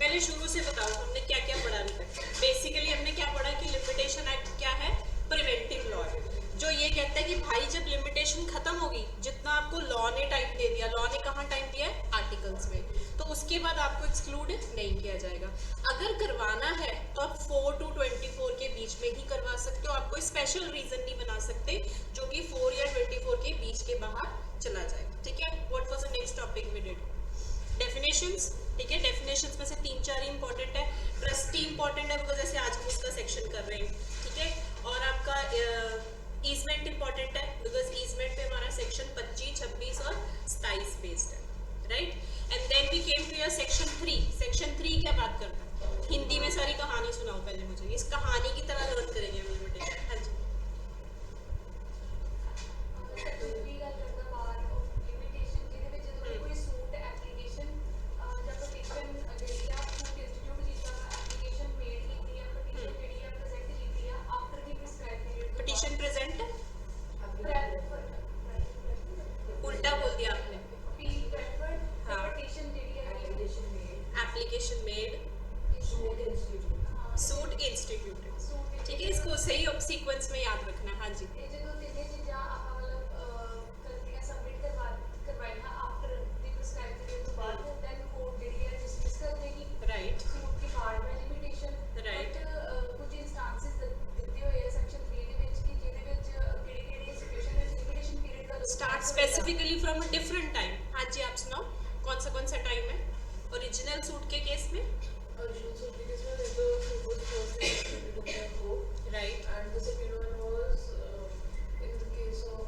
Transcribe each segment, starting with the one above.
पहले शुरू से बताओ हमने क्या क्या पढ़ा अभी तक। बेसिकली हमने क्या पढ़ा कि लिमिटेशन एक्ट क्या है, प्रिवेंटिव लॉ है, जो ये कहता है कि भाई जब लिमिटेशन खत्म होगी, जितना आपको लॉ ने टाइम दे दिया, लॉ ने कहाँ टाइम दिया है, आर्टिकल्स में, तो उसके बाद आपको एक्सक्लूड नहीं किया जाएगा। अगर करवाना है तो आप 4 to 24 के बीच में ही करवा सकते हो, आप कोई स्पेशल रीजन नहीं बना सकते जो कि 4 या 24 के बीच के बाहर चला जाए। ठीक है, what was the next topic we did, definitions. ठीक है, डेफिनेशंस में से 3-4 ही इंपॉर्टेंट है। ट्रस्टी इंपॉर्टेंट है बिकॉज जैसे आज हम उसका सेक्शन कर रहे हैं। ठीक है, और आपका ईजमेंट इंपॉर्टेंट है बिकॉज ईजमेंट पे हमारा सेक्शन 25, 26 और 27 बेस्ड है, right. And then we came to your section 3। Section 3 क्या बात करता है, हिंदी में सारी कहानी सुनाओ पहले मुझे, इस कहानी की तरह लर्न करेंगे हम लिमिटेशन। हाँ जी, पिटीशन प्रेजेंट, उल्टा बोल दिया आपने। हाँ, एप्लीकेशन मेड, सूट इंस्टीट्यूटेड। ठीक है, इसको सही सीक्वेंस में याद रखना। हाँ जी, right right. Start specifically from a different time. हाँ जी, आप सुनाओ कौन सा टाइम है ओरिजिनल सूट के केस में। Right, And the second one was in the case of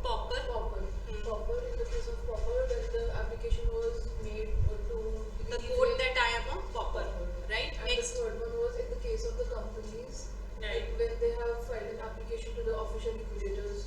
Popper. Popper. Popper, in the case of Popper, when the application was made to The quote that I am a pauper, right? And Next, the third one was in the case of the companies, right. when they have filed an application to the official liquidators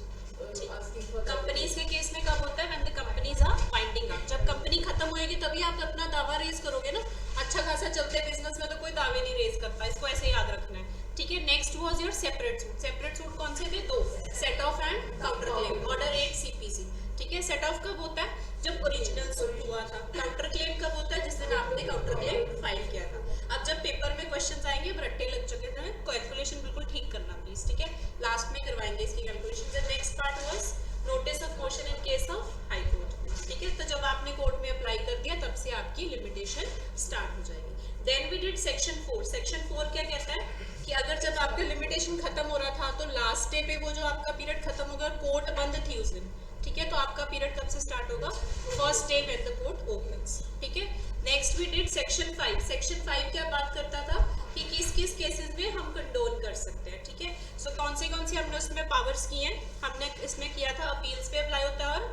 asking for companies के case में कब होता है, when the companies are winding up। जब company खत्म होएगी तभी आप अपना दावा रेज करोगे ना। अच्छा खासा चलते बिजनेस में तो कोई दावे नहीं रेज करता, इसको ऐसे याद रखना है। ठीक है, next was your separate suit. Separate suit कौन से थे, दो, set of and counter claim, order 8 CPC. ठीक है, सेट ऑफ कब होता है, जब ओरिजिनल सूट हुआ था। काउंटर क्लेम कब होता है, जिस दिन आपने काउंटर क्लेम फाइल किया था। अब जब पेपर में क्वेश्चंस आएंगे, अब रट्टे लग चुके थे, कैलकुलेशन बिल्कुल ठीक करना प्लीज। ठीक है, लास्ट में करवाएंगे इसकी calculation. Next part was notice of motion in case of high court. ठीक है, तो जब आपने कोर्ट में अप्लाई कर दिया तब से आपकी लिमिटेशन स्टार्ट हो जाएगी। Then we did section 4। Section 4 क्या कहता है कि अगर जब आपका लिमिटेशन खत्म हो रहा था तो लास्ट डे पे वो जो आपका पीरियड खत्म होगा, कोर्ट बंद थी उस दिन। ठीक है, तो आपका पीरियड कब से स्टार्ट होगा, first day when the court opens. ठीक है, next we did section 5। Section 5 क्या बात करता था कि किस किस केसेस में हम कंडोन कर सकते हैं। ठीक है, सो कौन से हमने उसमें पावर्स किए हैं, हमने इसमें किया था अपील्स पे अप्लाई होता है और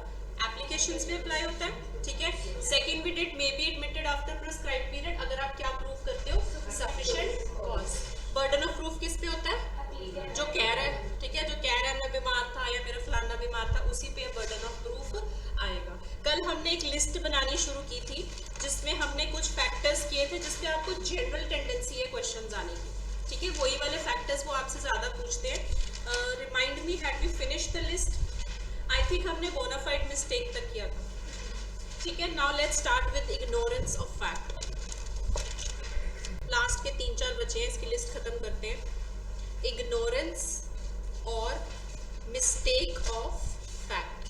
एप्लीकेशंस पे अप्लाई होता है। ठीक है, second we did may be admitted after prescribed period, अगर आप क्या प्रूव करते हो, sufficient cause. Burden of proof किस पे होता है, जो कह रहा है। ठीक है, जो कह रहा है मैं बीमार था या मेरा फलाना बीमार था, उसी पे बर्डन ऑफ प्रूफ आएगा। कल हमने एक लिस्ट बनानी शुरू की थी जिसमें हमने कुछ फैक्टर्स किए थे जिसपे आपको जनरल टेंडेंसी है क्वेश्चंस आने की। ठीक है, वही वाले फैक्टर्स वो आपसे ज्यादा पूछते हैं। Remind me, had we finish the list? I think हमने बोनाफाइड मिस्टेक तक किया था। ठीक है, now let's start with ignorance of fact. Last के 3-4 बचे हैं, इसकी लिस्ट खत्म करते हैं। इग्नोरेंस और मिस्टेक ऑफ फैक्ट।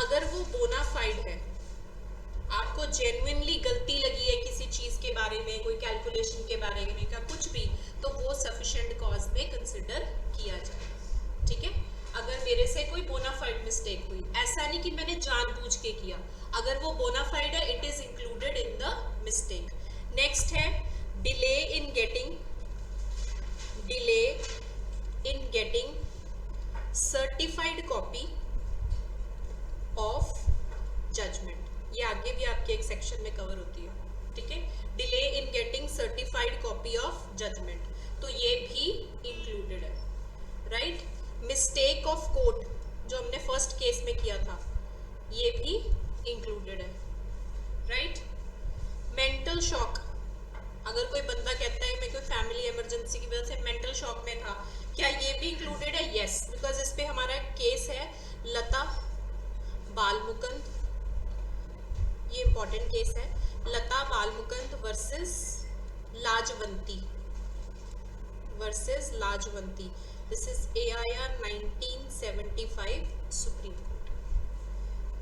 अगर वो बोनाफाइड है, आपको जेन्युइनली गलती लगी है किसी चीज के बारे में, कोई कैलकुलेशन के बारे में का कुछ भी, तो वो सफिशिएंट कॉज में कंसिडर किया जाए। ठीक है, अगर मेरे से कोई बोनाफाइड मिस्टेक हुई, ऐसा नहीं कि मैंने जानबूझ के किया, अगर वो बोनाफाइड है it is included in the mistake. Next है delay in getting certified copy of judgment. ये आगे भी आपके एक सेक्शन में कवर होती है। ठीक है, delay in getting certified copy of judgement, तो ये भी इंक्लूडेड है। राइट, मिस्टेक ऑफ कोर्ट जो हमने फर्स्ट केस में किया था, ये भी इंक्लूडेड है। राइट, मेंटल शॉक, अगर कोई बंदा कहता है मैं कोई फैमिली इमरजेंसी की वजह से मेंटल शॉक में था, क्या ये भी इंक्लूडेड है? यस, बिकॉज इस पे हमारा केस है लता बालमुकुंद, ये इंपॉर्टेंट केस केस है Lata Balmukund versus Lajwanti. This is AIR 1975 Supreme Court,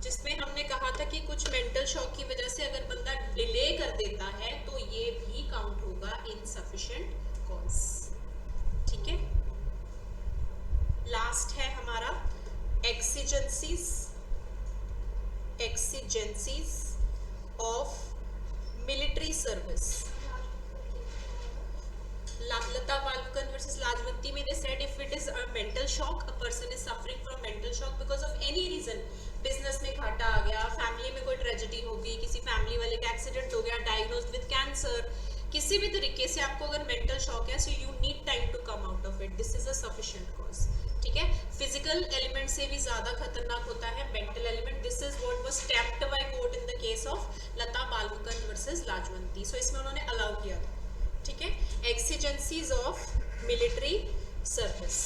जिसमें हमने कहा था कि कुछ मेंटल शॉक की वजह से अगर बंदा डिले कर देता है तो ये भी काउंट होगा इनसफिशिएंट कॉज. ठीक है. लास्ट है हमारा exigencies of military service. Lata Balmukund versus Lajvanti में they said if it is a mental shock, a person is suffering from mental shock because of any reason, business में घाटा आ गया, family में कोई ट्रेजेडी हो गई, किसी फैमिली वाले का एक्सीडेंट हो गया, डायग्नोज्ड विद कैंसर, किसी भी तरीके से आपको अगर मेंटल शॉक है, so you need time to come out of it. This is a sufficient cause. ठीक है. फिजिकल एलिमेंट से भी ज्यादा खतरनाक होता है mental element. This is what was stepped by court in the case of Lata Balmukund versus Lajwanti. So इसमें उन्होंने अलाउ किया था. ठीक है. Exigencies of military service.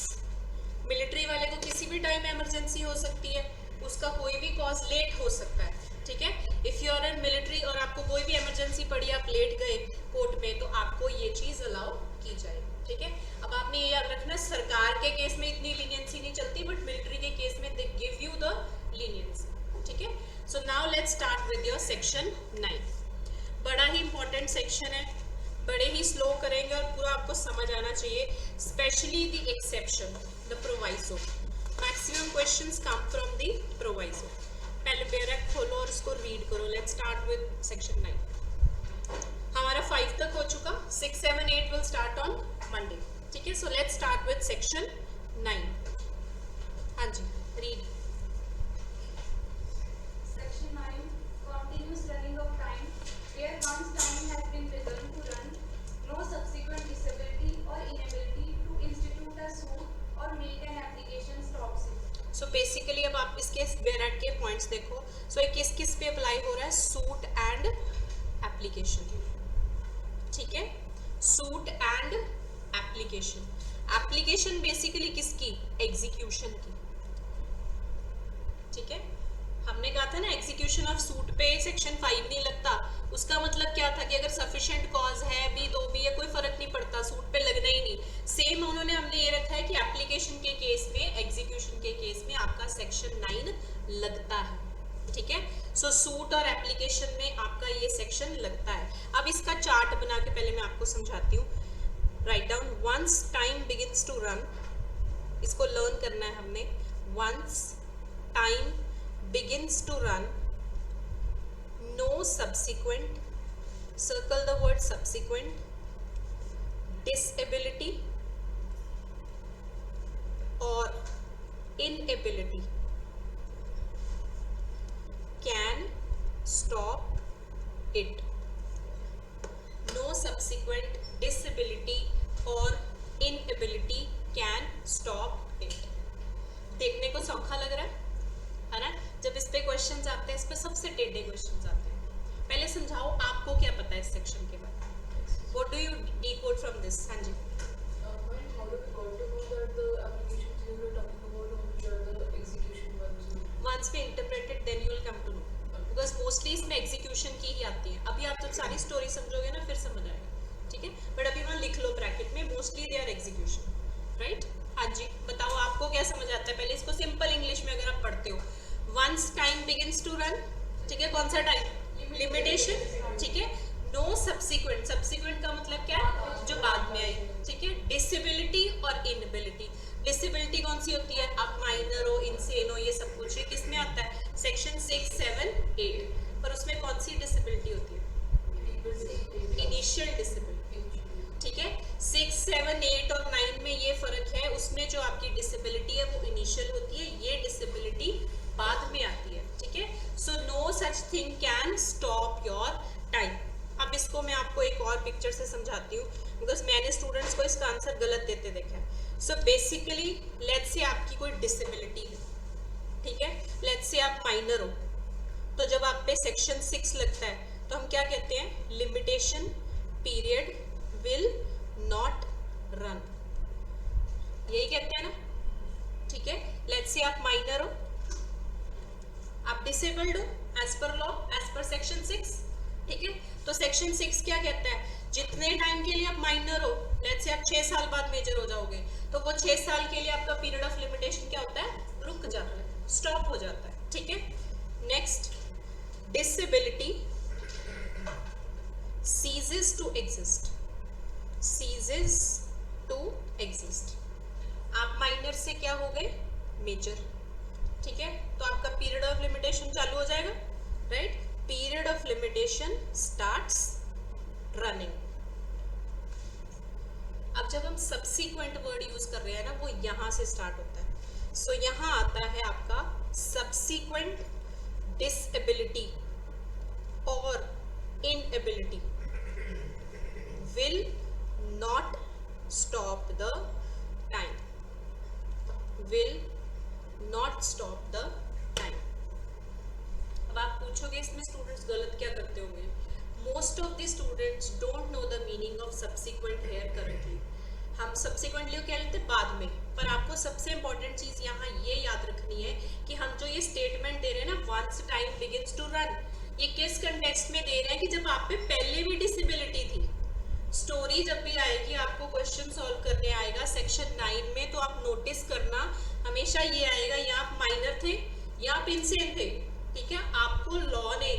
Military वाले को किसी भी टाइम इमरजेंसी हो सकती है, उसका कोई भी कॉज लेट हो सकता है. ठीक है. If you are in military और आपको कोई भी इमरजेंसी पड़ी, आप लेट गए कोर्ट में, तो आपको ये चीज अलाउ की जाएगी. ठीक है. अब आपने ये याद रखना, सरकार के केस में इतनी लीनियंसी नहीं चलती, बट मिलिट्री के केस में they give you the leniency. ठीक है. So now let's start with your section 9. बड़ा ही इंपॉर्टेंट सेक्शन है, बड़े ही स्लो करेंगे और पूरा आपको समझ आना चाहिए. Specially the exception, the proviso. Maximum questions come from the proviso. पहले बैरक खोलो और इसको रीड करो. Let's start with section 9. हमारा 5 तक हो चुका. 6, 7, 8 विल स्टार्ट ऑन मंडे. ठीक है. So let's start with section 9. हाँ जी, read. Section 9. Continuous running of time. Where once time has been begun to run, no subsequent disability or inability to institute a suit or make an application stops it. So basically अब आप इसके barrack के points देखो. सो ये किस किस पे apply हो रहा है? Suit and application. ठीक है. Suit and application. Application basically किसकी? एग्जीक्यूशन की. ठीक है. हमने कहा था ना एग्जीक्यूशन ऑफ सूट पे सेक्शन 5 नहीं लगता. उसका मतलब क्या था कि अगर सफिशिएंट कॉज है भी तो भी है, कोई फर्क नहीं पड़ता, सूट पे लगना ही नहीं. सेम उन्होंने हमने ये रखा है कि एप्लीकेशन के केस में, एग्जीक्यूशन के केस में आपका सेक्शन 9 लगता है. ठीक है. सो सूट और एप्लीकेशन में आपका ये सेक्शन लगता है. अब इसका चार्ट बना के पहले मैं आपको समझाती हूँ. Right down. Once time begins to run, इसको लर्न करना है हमने. Once time begins to run, no subsequent, circle the word subsequent, disability or inability can stop it. No subsequent disability or inability can stop it. देखने को सौखा लग रहा है ना? जब इस पे क्वेश्चंस आते हैं, इस पे सबसे टेढ़े क्वेश्चंस आते हैं. पहले समझाओ आपको क्या पता है इस सेक्शन के बारे में. What do you decode from this? हाँ जी. How do we got to know that the applications you were talking about only are the execution ones? Once we interpret it, then you will come to know. Because mostly इसमें execution की ही आती है. अभी आप जब सारी story समझोगे ना, फिर समझ आएगा. ठीक है. बट अभी वहाँ लिख लो ब्रैकेट में, mostly they are execution. Right. हाँ जी, बताओ आपको क्या समझ आता है. पहले इसको सिंपल इंग्लिश में अगर आप पढ़ते हो. Once time begins to run, ठीक है. कौन सा टाइम? लिमिटेशन. ठीक है. No subsequent. सब्सिक्वेंट का मतलब क्या है? जो बाद में आई. ठीक है. डिसेबिलिटी और इनबिलिटी. डिसेबिलिटी कौन सी होती है? आप माइनर हो, इंसेन हो, ये सब कुछ किस में आता है? सेक्शन 6, 7, 8. पर उसमें कौन सी डिसेबिलिटी होती है? Initial disability. ठीक है. 6, 7, 8 और 9 में ये फर्क है. उसमें जो आपकी डिसेबिलिटी है वो इनिशियल होती है, ये डिसेबिलिटी बाद में आती है. ठीक है. So no such thing can stop your time. अब इसको मैं आपको एक और पिक्चर से समझाती हूँ, बिकॉज मैंने स्टूडेंट्स को इसका आंसर गलत देते देखा है. सो बेसिकली लेट्स से आपकी कोई डिसेबिलिटी है. ठीक है. लेट्स से आप माइनर हो, तो जब आप पे सेक्शन 6 लगता है तो हम क्या कहते हैं? Limitation period will not run. यही कहते हैं ना. ठीक है. लेट्स से आप माइनर हो, आप डिसेबल्ड हो as per law, as per section 6, तो सेक्शन 6 क्या कहता है, जितने टाइम के लिए आप माइनर हो, लेट्स से आप 6 साल बाद मेजर हो जाओगे, तो वो 6 साल के लिए आपका पीरियड ऑफ लिमिटेशन क्या होता है, रुक जाता है, स्टॉप हो जाता है, ठीक है। Next, disability ceases to exist, ceases to exist। आप माइनर से क्या हो गए, मेजर, ठीक है, तो आपका पीरियड ऑफ लिमिटेशन चालू हो जाएगा, right. Period of limitation starts running. अब जब हम सब्सीक्वेंट वर्ड यूज कर रहे हैं ना, वो यहां से स्टार्ट होता है। सो यहां आता है आपका सब्सीक्वेंट डिसेबिलिटी और inability will not stop the time, will not stop the time। अब आप पूछोगे इसमें स्टूडेंट्स गलत क्या करते होंगे। Most of the students don't know the meaning of subsequent here currently. हम सब्सिक्वेंटली क्या लेते हैं, बाद में, पर आपको सबसे इंपॉर्टेंट चीज यहाँ ये याद रखनी है कि हम जो ये स्टेटमेंट दे रहे हैं ना, once time begins to run, ये किस कंटेक्स्ट में दे रहे हैं कि जब आप पे पहले भी डिसेबिलिटी थी। स्टोरी जब भी आएगी, आपको क्वेश्चन सॉल्व करने आएगा सेक्शन 9 में, तो आप नोटिस करना हमेशा ये आएगा, या आप माइनर थे या आप इनसेन थे, ठीक है। आपको लॉ ने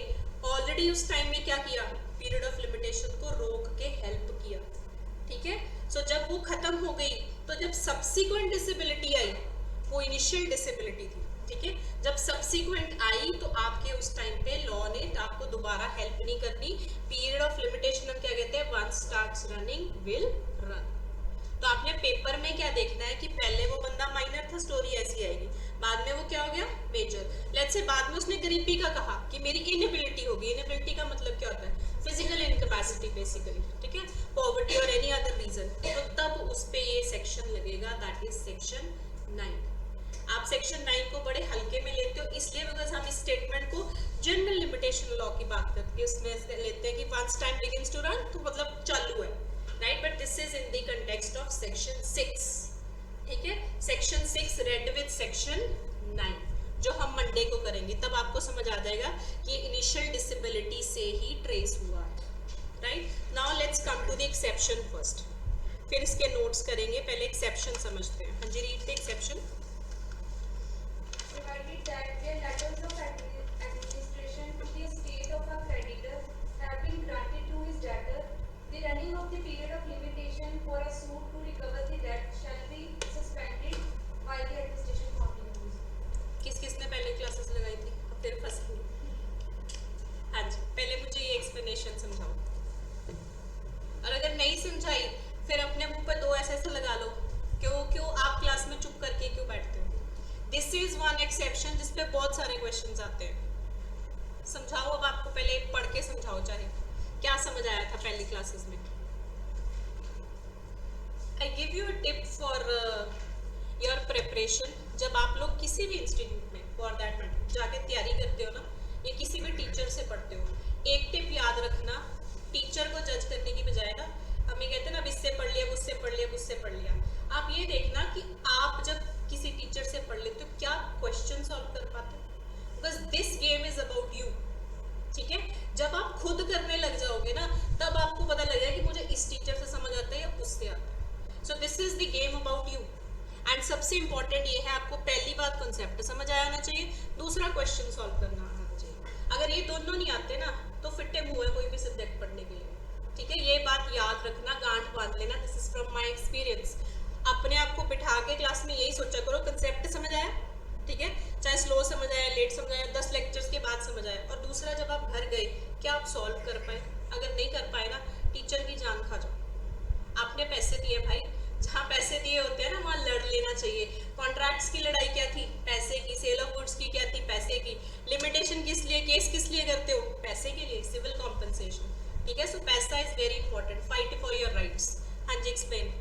ऑलरेडी उस टाइम में क्या किया, पीरियड ऑफ लिमिटेशन को रोक के हेल्प किया, ठीक है। सो जब वो खत्म हो गई, तो जब सब्सिक्वेंट डिसेबिलिटी आई, वो इनिशियल डिसेबिलिटी थी, ठीक है। जब सब्सिक्वेंट आई तो आपके उस टाइम पे लॉ ने आपको दोबारा हेल्प नहीं करनी। पीरियड ऑफ लिमिटेशन हम क्या कहते हैं, once starts running will run. तो आपने पेपर में क्या देखना है कि पहले वो बंदा माइनर था, स्टोरी ऐसी आएगी, बाद में वो क्या हो गया, मेजर। लेट्स से बाद में उसने गरीबी का कहा कि मेरी इनएबिलिटी होगी। इनएबिलिटी का मतलब क्या होता है, फिजिकल इनकैपेसिटी बेसिकली, ठीक है, पॉवर्टी और एनी अदर रीजन। तो तब उस पे ये सेक्शन लगेगा, दैट इज सेक्शन 9। आप सेक्शन 9 को बड़े हल्के में लेते हो, इसलिए बिकॉज हम इस स्टेटमेंट को जनरल लिमिटेशन लॉ की बात करके उसमें लेते हैं कि once time begins to run, तो मतलब चालू है, right. But this is in the context of section 6, ठीक है। सेक्शन 6 रेड विद सेक्शन 9, जो हम मंडे को करेंगे, तब आपको समझ आ जाएगा कि इनिशियल डिसेबिलिटी से ही ट्रेस हुआ है, right. Now let's come to the exception first, फिर इसके नोट्स करेंगे, पहले एक्सेप्शन समझते हैं। हाँ जी, read the exception. Provided that where letters of administration to the estate of a creditor have been granted to his debtor, the running of the period of limitation for a suit to recover the debt shall be suspended while the administration continues। किसने पहले classes लगाई थी, अब फिर फंस गई। हाँ जी, पहले मुझे ये एक्सप्लेनेशन समझाओ, और अगर नहीं समझाई फिर अपने मुंह पर 2 ऐसे लगा लो, क्यों आप क्लास में चुप करके क्यों बैठते हो। दिस इज वन एक्सेप्शन जिसपे बहुत सारे क्वेश्चंस आते हैं। समझाओ, अब आपको पहले पढ़ के समझाओ, चाहे क्या समझ आया था पहली क्लासेस में। I give you a tip for your preparation. जब आप लोग किसी भी इंस्टीट्यूट में फॉर दैट मैटर जाके तैयारी करते हो ना, या किसी भी टीचर से पढ़ते हो, एक टिप याद रखना, टीचर को जज करने की बजाय ना, हमें कहते हैं ना, अब इससे पढ़ लिया, उससे पढ़ लिया, उससे पढ़ लिया। आप ये देखना कि आप जब किसी टीचर से पढ़ लेते हो, क्या क्वेश्चन सॉल्व कर पाते हो, because this game is about you, ठीक है। जब आप खुद करने लग जाओगे ना, तब आपको पता लगेगा कि मुझे इस टीचर से समझ आता है या उससे आता है। So this is the game about you. And सबसे इंपॉर्टेंट ये है, आपको पहली बात कॉन्सेप्ट समझ आया होना चाहिए, दूसरा क्वेश्चन सॉल्व करना आना चाहिए। अगर ये दोनों नहीं आते ना, तो फिट्टे मुंह है कोई भी सब्जेक्ट पढ़ने के लिए, ठीक है। ये बात याद रखना, गांठ बांध लेना, this is from my experience. अपने आप को बिठा के क्लास में यही सोचा करो, कंसेप्ट समझ आया, ठीक है, चाहे स्लो समझ आया, लेट समझ आया, 10 लेक्चर्स के बाद समझ आया, और दूसरा जब आप घर गए, क्या आप सॉल्व कर पाए। अगर नहीं कर पाए ना, टीचर की जान खा जाओ। आपने पैसे दिए भाई, जहाँ पैसे दिए होते हैं ना, वहाँ लड़ लेना चाहिए। कॉन्ट्रैक्ट्स की लड़ाई क्या थी, पैसे की। सेल ऑफ गुड्स की क्या थी, पैसे की। लिमिटेशन किस लिए, केस किस लिए करते हो, पैसे के लिए, सिविल कॉम्पनसेशन, ठीक है। सो पैसा is very important, fight for your rights. हाँ जी, एक्सप्लेन।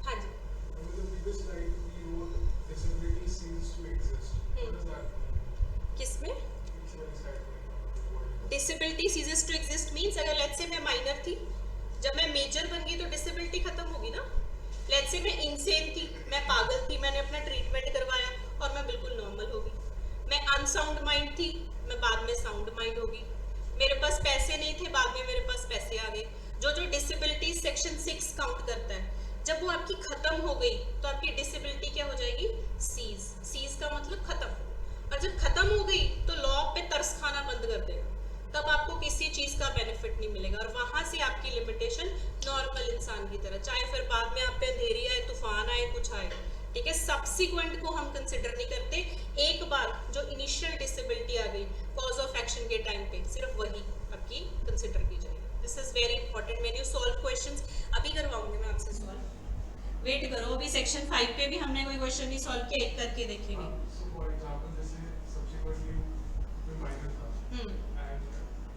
हाँ जी, किसमें disability ceases to exist means, अगर लेट्स से मैं माइनर थी, जब मैं मेजर बन गई तो डिसेबिलिटी खत्म होगी ना। लेट्स से मैं इनसेन थी, मैं पागल थी, मैंने अपना ट्रीटमेंट करवाया और मैं बिल्कुल नॉर्मल हो गई। मैं अनसाउंड माइंड थी, मैं बाद में साउंड माइंड होगी। मेरे पास पैसे नहीं थे, बाद डिसेबिलिटी सेक्शन 6 काउंट करता है। जब वो आपकी खत्म हो गई तो आपकी डिसेबिलिटी क्या हो जाएगी, सीज। सीज का मतलब खत्म। और जब खत्म हो गई तो लॉ पे तरस खाना बंद कर देगा, तब आपको किसी चीज का बेनिफिट नहीं मिलेगा और वहां से आपकी लिमिटेशन नॉर्मल इंसान की तरह, चाहे फिर बाद में आप पे अंधेरी आए, तूफान आए, कुछ आए, ठीक है। सब्सिक्वेंट को हम कंसिडर नहीं करते। एक बार जो इनिशियल डिसेबिलिटी आ गई कॉज ऑफ एक्शन के टाइम पे, सिर्फ वही आपकी कंसिडर की जाएगी। This is very important. When you solve questions, अभी करवाऊंगी मैं आपसे सॉल्व, वेट करो। अभी सेक्शन 5 पे भी हमने कोई क्वेश्चन नहीं सॉल्व किया, एक करके देखेंगे। So for example, जैसे subsequently कोई minor था and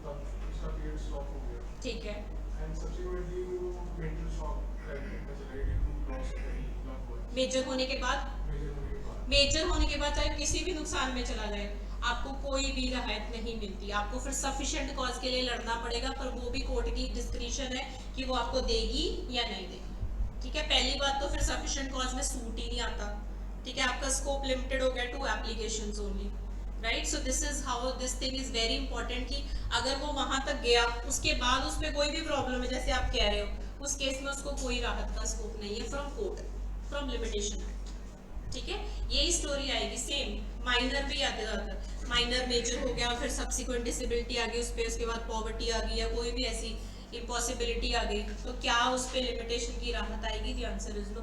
तब उसका period stop हो गया ठीक है। and subsequently वो mental shock type में चला गया कि loss कहीं loved ones मेजर होने के बाद, major होने के बाद मेजर होने के बाद चाहे किसी भी नुकसान में चला जाए, आपको कोई भी राहत नहीं मिलती। आपको फिर सफिशिएंट कॉज के लिए लड़ना पड़ेगा, पर वो भी कोर्ट की डिस्क्रिशन है कि वो आपको देगी या नहीं देगी, ठीक है। पहली बात तो फिर सफिशिएंट कॉज में सूट ही नहीं आता, ठीक है। आपका स्कोप लिमिटेड हो गया to applications only, right. So this is how this thing is very important कि अगर वो वहां तक गया, उसके बाद उस पर कोई भी प्रॉब्लम है, जैसे आप कह रहे हो, उस केस में उसको कोई राहत का स्कोप नहीं है from court, from limitation act, ठीक है। यही स्टोरी आएगी सेम। माइनर भी आते जाकर, माइनर मेजर हो गया, फिर सब्सिक्वेंट डिसेबिलिटी आ गई उस पर, उसके बाद पॉवर्टी आ गई या कोई भी ऐसी इम्पॉसिबिलिटी आ गई, तो क्या उस पर लिमिटेशन की राहत आएगी? द आंसर इज नो,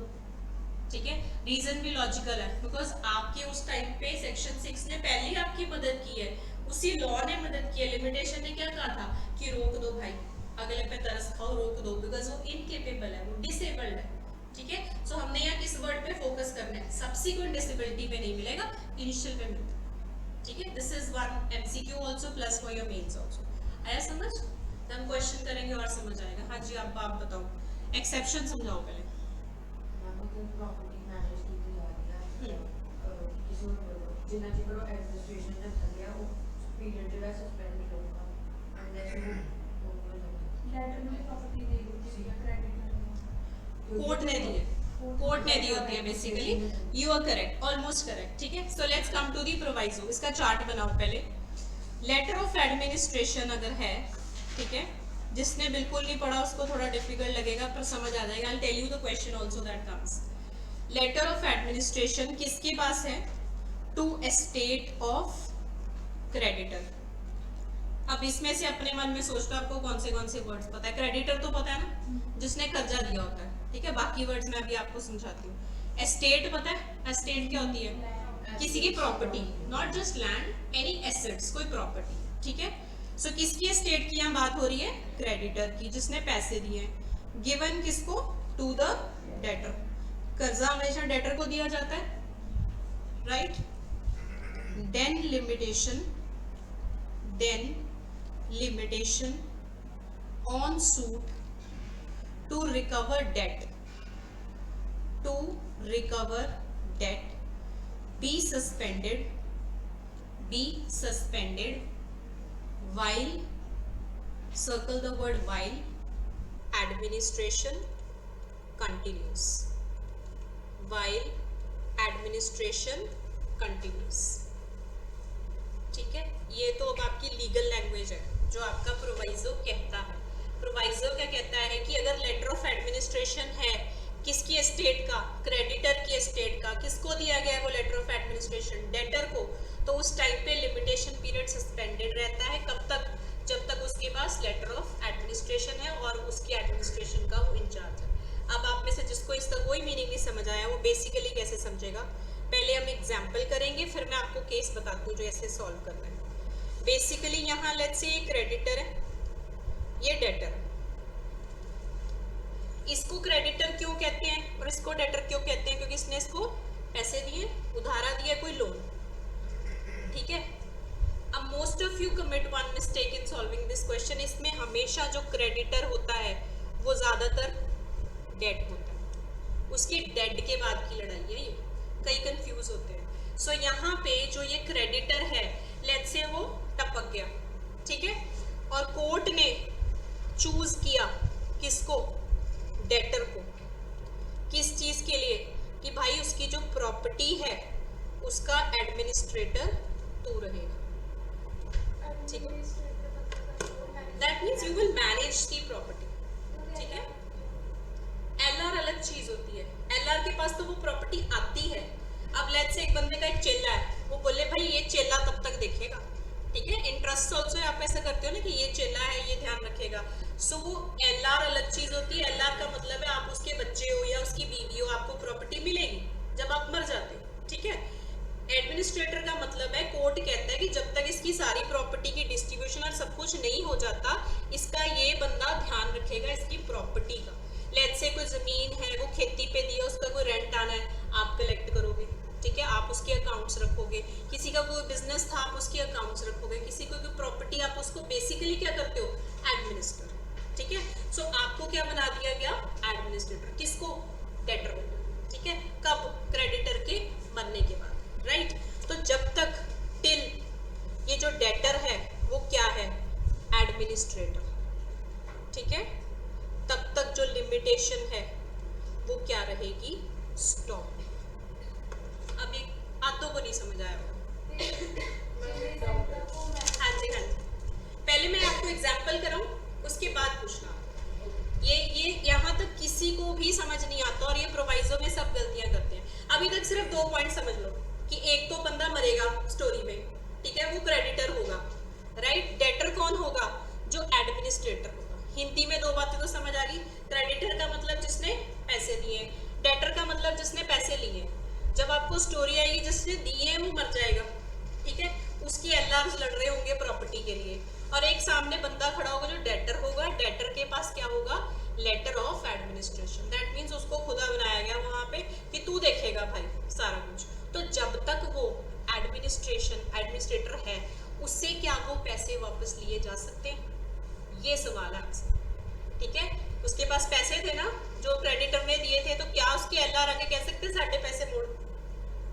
ठीक है। रीजन भी लॉजिकल है, बिकॉज आपके उस टाइम पे सेक्शन 6 ने पहले ही आपकी मदद की है, उसी लॉ ने मदद की है। लिमिटेशन ने क्या कहा था कि रोक दो भाई, अगले पे तरस खाओ, रोक दो, बिकॉज वो इनकेपेबल है, वो डिसेबल्ड है, ठीक है। सो हमने यहाँ किस वर्ड पे फोकस करना है? सब्सिक्वेंट डिसेबिलिटी पे नहीं मिलेगा, इनिशियल पे मिलता है, ठीक है। This is one MCQ also plus for your mains also. आया समझ? तो हम क्वेश्चन करेंगे और समझ आएगा। हाँ जी, आप बताओ, एक्सेप्शन समझाओ पहले। प्रॉपर्टी मैनेज की जा रही है किसी जिन्ना चिर एडमिनिस्ट्रेशन ने थलिया वो पीरियड ਜਿਹੜਾ ਸਸਪੈਂਡ ਨਹੀਂ ਹੋਊਗਾ ਐਂਡ लेटर में प्रॉपर्टी दे दी है क्रेडिट कोर्ट ने दी है, कोर्ट ने दी होती है basically. You are correct, almost correct, ठीक है। So let's come to the proviso. इसका चार्ट बनाओ पहले। लेटर ऑफ एडमिनिस्ट्रेशन अगर है, ठीक है, जिसने बिल्कुल नहीं पढ़ा उसको थोड़ा डिफिकल्ट लगेगा, पर समझ आ जाएगा। I tell you the question also that comes. Letter of administration किसके पास है? To estate of creditor. अब इसमें से अपने मन में सोच लो आपको कौन से वर्ड्स पता है। क्रेडिटर तो पता है ना, जिसने कर्जा दिया होता है, ठीक है। बाकी वर्ड्स मैं अभी आपको समझाती हूँ। एस्टेट पता है? एस्टेट क्या होती है? किसी की property, not just land, any assets, कोई प्रॉपर्टी, ठीक है। सो किसकी एस्टेट की यहाँ बात हो रही है? क्रेडिटर की, जिसने पैसे दिए हैं। गिवन किसको? To the debtor. कर्जा हमेशा डेटर को दिया जाता है, right. Then limitation on suit to recover debt be suspended while, circle the word while, administration continues, while administration continues, ठीक है। ये तो अब आपकी लीगल लैंग्वेज है जो आपका प्रोवाइजो कहता है। प्रोवाइजो क्या कहता है कि अगर लेटर ऑफ एडमिनिस्ट्रेशन है, किसकी एस्टेट का? क्रेडिटर की एस्टेट का। किसको दिया गया है वो लेटर ऑफ एडमिनिस्ट्रेशन? डेटर को। तो उस टाइम पे लिमिटेशन पीरियड सस्पेंडेड रहता है। कब तक? जब तक उसके पास लेटर ऑफ एडमिनिस्ट्रेशन है और उसकी एडमिनिस्ट्रेशन का वो इंचार्ज है। अब आप में से जिसको इसका कोई मीनिंग नहीं समझ आया, वो बेसिकली कैसे समझेगा? पहले हम एग्जाम्पल करेंगे, फिर मैं आपको केस बताती हूँ जो ऐसे सॉल्व करना है। बेसिकली यहाँ लेट्स से ये क्रेडिटर है, ये डेटर है। इसको क्रेडिटर क्यों कहते हैं और इसको डेटर क्यों कहते हैं? क्योंकि इसने इसको पैसे दिए, उधारा दिया, कोई लोन, ठीक है। अब most of you commit one mistake in solving this question. इसमें हमेशा जो क्रेडिटर होता है वो ज्यादातर डेड होता है, उसके डेड के बाद की लड़ाई है ये, कई कंफ्यूज होते हैं। सो यहाँ पे जो ये क्रेडिटर है, लेट्स से वो टपक गया, ठीक है, और कोर्ट ने चूज किया किसको? डेटर को। किस चीज के लिए? कि भाई उसकी जो प्रॉपर्टी है उसका एडमिनिस्ट्रेटर तू रहेगा, ठीक है। That means you will manage the property, ठीक है। अलग चीज होती है। एलआर के पास तो वो प्रॉपर्टी आती है। अब लेट्स से एक बंदे का एक चेला है, वो बोले भाई ये चेला तब तक देखेगा, ठीक है, इंटरेस्ट ऑल्सो आप ऐसा करते हो ना कि ये चेला है ये ध्यान रखेगा। सो वो एलआर अलग चीज होती है। एलआर का मतलब है आप उसके बच्चे हो या उसकी बीवी हो, आपको प्रॉपर्टी मिलेगी जब आप मर जाते हो, ठीक है। एडमिनिस्ट्रेटर का मतलब है, कोर्ट कहता है कि जब तक इसकी सारी प्रॉपर्टी की डिस्ट्रीब्यूशन और सब कुछ नहीं हो जाता, इसका ये बंदा ध्यान रखेगा इसकी प्रॉपर्टी का। लेट्स से कोई जमीन है वो खेती पे दी है, उसका कोई रेंट आना है, आप कलेक्ट करोगे, ठीक है, आप उसके अकाउंट्स रखोगे। किसी का कोई बिजनेस था, आप उसके अकाउंट्स रखोगे। किसी को कोई प्रॉपर्टी, आप उसको बेसिकली क्या करते हो, एडमिनिस्टर, ठीक है। सो आपको क्या बना दिया गया, एडमिनिस्ट्रेटर। किसको, डेटर, ठीक है। कब, क्रेडिटर के बनने के बाद, राइट। तो जब तक टिल ये जो डेटर है वो क्या है, एडमिनिस्ट्रेटर, ठीक है, तब तक जो लिमिटेशन है वो क्या रहेगी, स्टॉप। अब एक आधों को नहीं समझ आया हाँ जी हाँ जी, पहले मैं आपको एग्जाम्पल कराऊं, उसके बाद पूछना। ये यहाँ तक किसी को भी समझ नहीं आता और ये प्रोवाइजो में सब गलतियां करते हैं। अभी तक सिर्फ 2 पॉइंट समझ लो कि एक तो बंदा मरेगा स्टोरी में, ठीक है, वो क्रेडिटर होगा, राइट। डेटर कौन होगा, जो एडमिनिस्ट्रेटर होगा। हिंदी में 2 बातें तो समझ आ गई। क्रेडिटर का मतलब जिसने पैसे दिए, डेटर का मतलब जिसने पैसे लिए। जब आपको स्टोरी आएगी जिसने दिए हैं वो मर जाएगा, ठीक है, उसकी एलआर लड़ रहे होंगे प्रॉपर्टी के लिए, और एक सामने बंदा खड़ा होगा जो डेटर होगा। डेटर के पास क्या होगा, letter of administration. That means उसको खुदा बनाया गया वहां पे कि तू देखेगा भाई सारा कुछ। तो जब तक वो एडमिनिस्ट्रेटर है, उससे क्या वो पैसे वापस लिए जा सकते हैं, ये सवाल है आपसे, ठीक है। उसके पास पैसे थे ना जो क्रेडिटर ने दिए थे, तो क्या उसके एलआर आगे कह सकते साढ़े पैसे मोड़,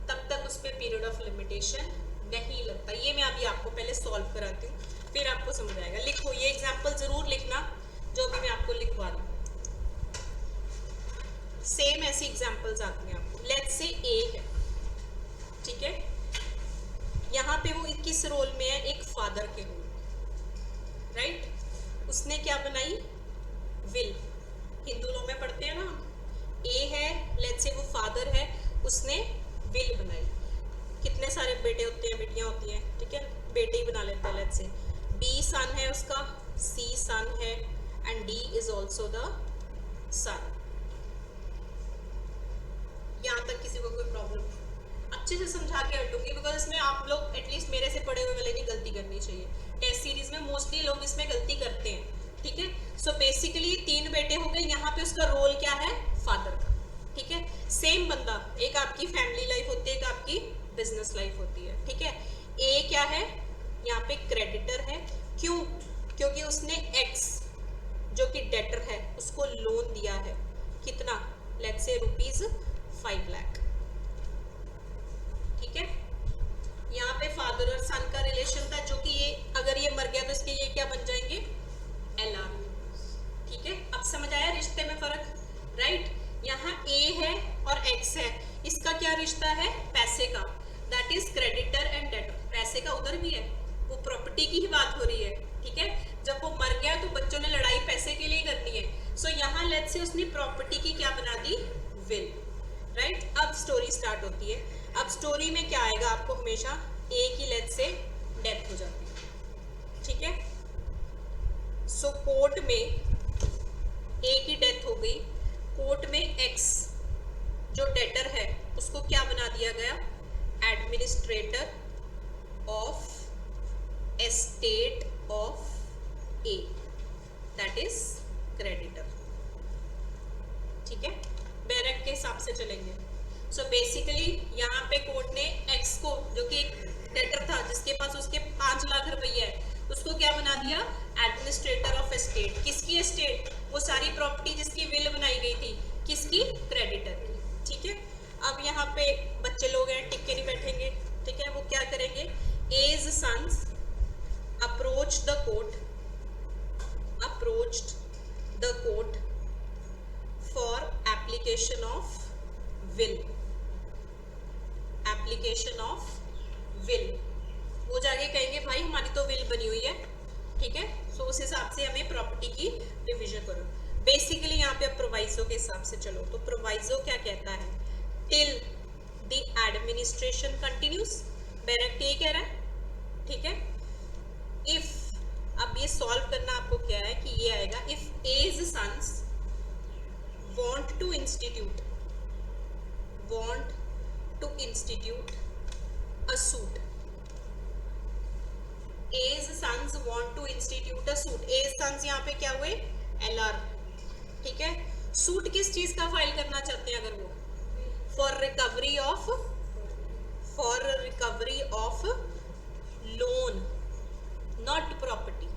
तब तक उस पर पीरियड ऑफ लिमिटेशन नहीं लगता। ये मैं अभी आपको पहले सॉल्व कराती हूँ, फिर आपको समझ आएगा। लिखो, ये एग्जाम्पल जरूर लिखना जो भी मैं आपको लिखवा रही हूँ। सेम ऐसी एग्जाम्पल्स आती हैं आपको। लेट्स से ए है, ठीक है, यहाँ पे वो किस रोल में है, एक फादर के रोल, राइट। उसने क्या बनाई, विल। हिंदू लॉ में पढ़ते हैं ना, ए है, लेट्स से वो फादर है, उसने विल बनाई। कितने सारे बेटे होते हैं, बेटियां होती हैं, ठीक है, बेटे ही बना लेते हैं। लेट्स से बी सन है उसका, सी सन है, and D is also the son. यहाँ तक किसी को कोई प्रॉब्लम, अच्छे से समझा के हटूंगी, बिकॉज इसमें आप लोग एटलीस्ट मेरे से पढ़े हुए वाले की गलती करनी चाहिए। टेस्ट सीरीज में मोस्टली लोग इसमें गलती करते हैं, ठीक है। सो बेसिकली 3 बेटे हो गए, यहाँ पे उसका रोल क्या है, फादर का, ठीक है। सेम बंदा, एक आपकी फैमिली लाइफ होती है, एक आपकी बिजनेस लाइफ होती है, ठीक है। ए क्या है, यहाँ पे क्रेडिटर है, क्यों, क्योंकि उसने एक्स जो कि डेटर है उसको लोन दिया है, कितना, लेट्स से ₹5 लाख, ठीक है। यहाँ पे फादर और सन का रिलेशन था, जो कि ये अगर ये मर गया तो इसके ये क्या बन जाएंगे, एलआर, ठीक है। अब समझ आया रिश्ते में फर्क, राइट। यहाँ ए है और एक्स है, इसका क्या रिश्ता है, पैसे का, that is creditor and debtor. पैसे का उधर भी है, वो प्रॉपर्टी की ही बात हो रही है, ठीक है। जब वो मर गया तो बच्चों ने लड़ाई पैसे के लिए करनी है। सो यहाँ लेट्स से उसने प्रॉपर्टी की क्या बना दी, विल, राइट। अब स्टोरी स्टार्ट होती है। अब स्टोरी में क्या आएगा, आपको हमेशा ए की लेट्स से डेथ हो जाती है, ठीक है। सो कोर्ट में ए की डेथ हो गई, कोर्ट में एक्स जो डेटर है उसको क्या बना दिया गया, administrator of estate of A, that is creditor, ठीक है। बैरक के हिसाब से चलेंगे। सो बेसिकली यहाँ पे कोर्ट ने एक्स को, जो कि एक डेटर था जिसके पास उसके 5 लाख रुपया है, उसको क्या बना दिया, एडमिनिस्ट्रेटर ऑफ एस्टेट। किसकी एस्टेट, वो सारी प्रॉपर्टी जिसकी विल बनाई गई थी, किसकी, क्रेडिटर की, ठीक है। अब यहाँ पे बच्चे लोग हैं, टिक के नहीं बैठेंगे, ठीक है। वो क्या करेंगे, A's sons approach the court, for application of will, वो जाके कहेंगे भाई हमारी तो विल बनी हुई है, ठीक है। सो उस हिसाब से हमें प्रॉपर्टी की डिवीजन करो। बेसिकली यहाँ पे अब प्रोवाइजो के हिसाब से चलो, तो प्रोवाइजो क्या कहता है, till the administration continuous, direct ये कह रहा है, ठीक है। इफ अब ये सॉल्व करना आपको क्या है कि ये आएगा, if A's sons want to institute a suit, A's sons want to institute a suit, A's sons यहाँ पे क्या हुए, LR, ठीक है। सूट किस चीज का फाइल करना चाहते हैं अगर वो, for recovery of loan, not property,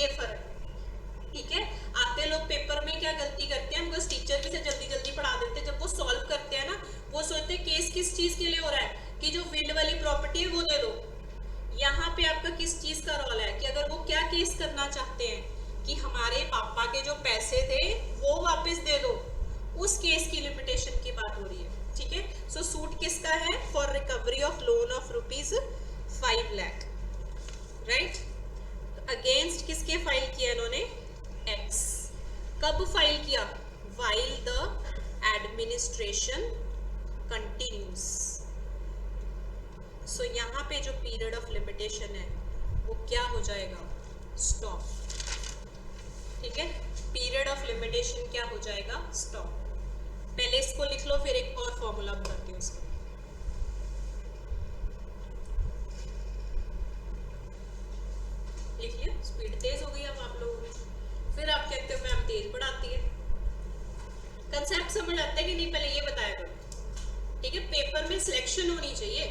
ये फर्क, ठीक है। आते लोग पेपर में क्या गलती करते हैं, हम बस टीचर भी से जल्दी जल्दी पढ़ा देते हैं, जब वो सॉल्व करते हैं ना, वो सोचते हैं केस किस चीज के लिए हो रहा है कि जो विल वाली प्रॉपर्टी है वो दे दो। यहाँ पे आपका किस चीज का रोल है कि अगर वो क्या केस करना चाहते हैं कि हमारे पापा के जो पैसे थे वो वापस दे दो, उस केस की लिमिटेशन की बात हो रही है, ठीक है। सो सूट किसका है, for recovery of loan of ₹5 lakh, right. Against किसके फाइल किया इन्होंने, एक्स। कब फाइल किया, वाइल द एडमिनिस्ट्रेशन कंटिन्यूस। सो यहाँ पे जो पीरियड ऑफ लिमिटेशन है वो क्या हो जाएगा, स्टॉप, ठीक है। पीरियड ऑफ लिमिटेशन क्या हो जाएगा, स्टॉप। पहले इसको लिख लो, फिर एक और फॉर्मूला बताती हूँ उसका। लिख लिया, स्पीड तेज हो गई अब आप लोगों में, फिर आप कहते हो मैम तेज बढ़ाती है। कंसेप्ट समझ आता है कि नहीं, पहले ये बताया करो, ठीक है। पेपर में सिलेक्शन होनी चाहिए।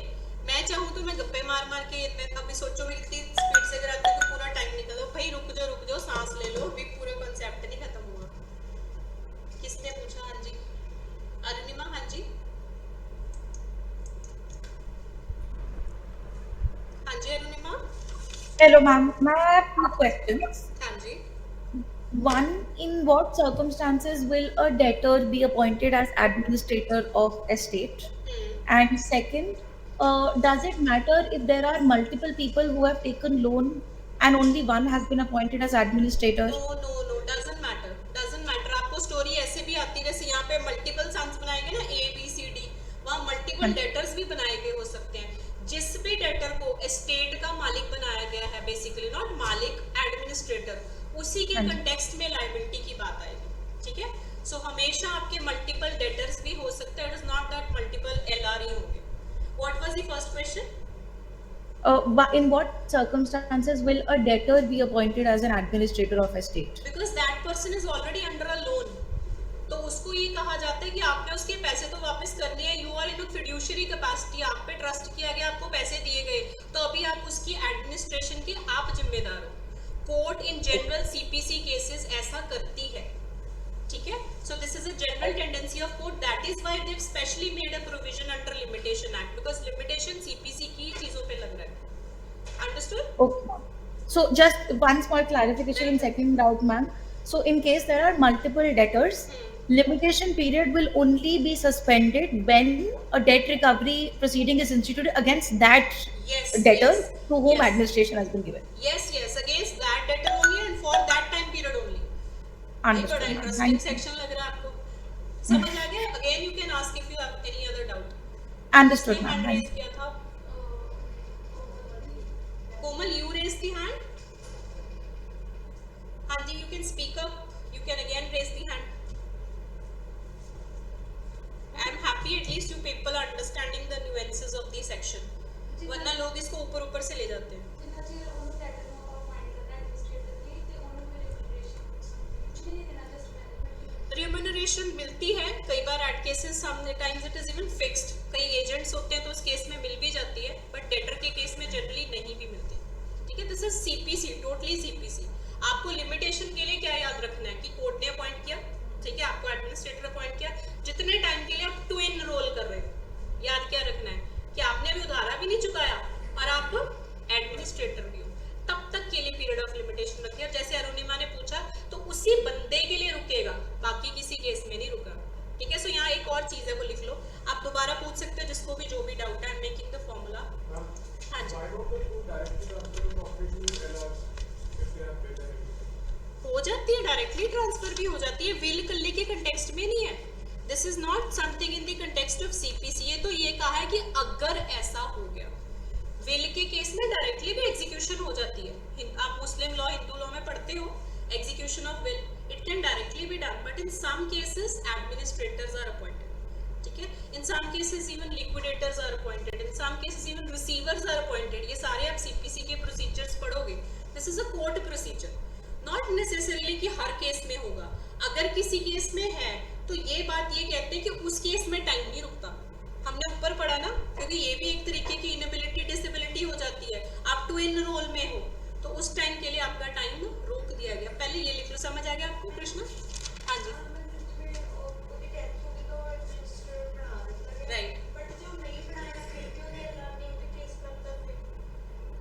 मैं चाहूँ तो मैं गप्पे मार मार के इतने, अभी सोचो मैं कितनी स्पीड से कराती हूँ, पूरा टाइम निकल जाओ। भाई रुक जाओ, सांस ले लो, अभी पूरा कॉन्सेप्ट नहीं खत्म हुआ। किसने पूछा, हाँ जी अरुणिमा, हाँ जी, हाँ जी Arunima. Hello, ma'am. I have two questions. हाँ जी, One, in what circumstances will a debtor be appointed as administrator of estate? And second, does it matter if there are multiple people who have taken loan and only one has been appointed as administrator? No doesn't matter. आपको story ऐसे भी आती है, जैसे यहाँ पे multiple sons बनाए गए ना, ABCD, वहाँ मल्टीपल डेटर्स भी बनाए गए हो सकते हैं। जिस भी डेटर को एस्टेट का मालिक बनाया गया है, बेसिकली नॉट मालिक, एडमिनिस्ट्रेटर, उसी के कंटेक्स्ट में लायबिलिटी की बात आएगी, ठीक है। सो हमेशा आपके मल्टीपल डेटर्स भी हो सकते हैं, it is not that multiple LR ही होंगे। What was the first question? In what circumstances will a debtor be appointed as an administrator of estate? Because that person is already under a loan, तो उसको ये कहा जाता है कि आपने उसके पैसे तो वापस करने हैं, you are in fiduciary capacity, आप पे ट्रस्ट किया गया, आपको पैसे दिए गए, तो अभी आप उसकी एडमिनिस्ट्रेशन के आप जिम्मेदार हो। Court in general CPC cases ऐसा करती है, ठीक है। So this is a general tendency of court, that is why they have specially made a provision under limitation act, because limitation CPC की चीजों पे लग रहा है। Understood? Okay. So just one small clarification in second doubt, ma'am. So in case there are multiple debtors, limitation period will only be suspended when a debt recovery proceeding is instituted against that Yes, debtor yes, to whom yes. administration has been given. Yes, against that debtor only and for that time period only। ये बड़ा Understood, ma'am. Interesting Thank you. Section लग रहा है आपको, समझ आ गया? Again you can ask if you have any other doubt. Understood, ma'am. Hand Thank raise you. किया था Komal, you raise the hand. हाँ जी, you can speak up, you can again raise the hand. I am happy at least you people are understanding the nuances of the section, वरना लोग इसको ऊपर से ले जाते हैं। जिन्ना चिर ਉਹਨੂੰ ਡੈਟਰ ਨੂੰ ਅਪਾਇੰਟ ਕਰਨਾ ਐਡਮਿਨਿਸਟ੍ਰੇਟਰ ਲਈ ਤੇ ਉਹਨੂੰ ਕੋਈ ਰੈਮਿਊਨरेशन ਕੁਝ ਵੀ ਨਹੀਂ ਦੇਣਾ, जस्ट बेनिफिट। रिम्यूनरेशन मिलती है कई बार, at cases sometimes it is even fixed, कई एजेंट्स होते हैं तो उस केस में मिल भी जाती है, बट डेटर के केस में जनरली नहीं भी मिलती, ठीक है। This is CPC, totally CPC। आपको लिमिटेशन के लिए क्या याद रखना है कि कोर्ट ने अपॉइंट किया, ठीक है, आपको एडमिनिस्ट्रेटर अपॉइंट किया, जितने टाइम के लिए आप टू एनरोल कर रहे हो, याद क्या रखना है कि आपने अभी उधारा भी नहीं चुकाया और आप एडमिनिस्ट्रेटर भी हो, तब तक के लिए पीरियड ऑफ लिमिटेशन रखिए। और जैसे अरुणिमा ने पूछा तो उसी बंदे के लिए रुकेगा, बाकी किसी केस में नहीं रुका, ठीक है। सो यहाँ एक और चीज है, वो लिख लो, आप दोबारा पूछ सकते हो जिसको भी जो भी डाउट है। Making the formula. हाँ जी, Why don't the court directly transfer the property to LRs if they have paid their everything? हो हो जाती है, डायरेक्टली ट्रांसफर भी हो जाती है, विल करने के कंटेक्स्ट में नहीं है। This is not something in the context of CPC. ये तो ये कहा है कि अगर ऐसा हो गया, विल के केस में डायरेक्टली भी एग्जीक्यूशन हो जाती है। आप मुस्लिम लॉ, हिंदू लॉ में पढ़ते हो, execution of will it can directly be done, but in some cases administrators are appointed, ठीक है। In some cases even liquidators are appointed, in some cases even receivers are appointed. ये सारे आप CPC के procedures पढ़ोगे। This is a court procedure, not necessarily कि हर case में होगा। अगर किसी केस में है तो ये बात ये कहते हैं कि उस केस में टाइम नहीं रुकता। हमने ऊपर पढ़ा ना, क्योंकि ये भी एक तरीके की इनएबिलिटी डिसेबिलिटी हो जाती है। आप टू इन रोल में हो तो उस टाइम के लिए आपका टाइम रोक दिया गया। पहले ये लिख लो, समझ आ गया आपको कृष्णा? हाँ जी, राइट।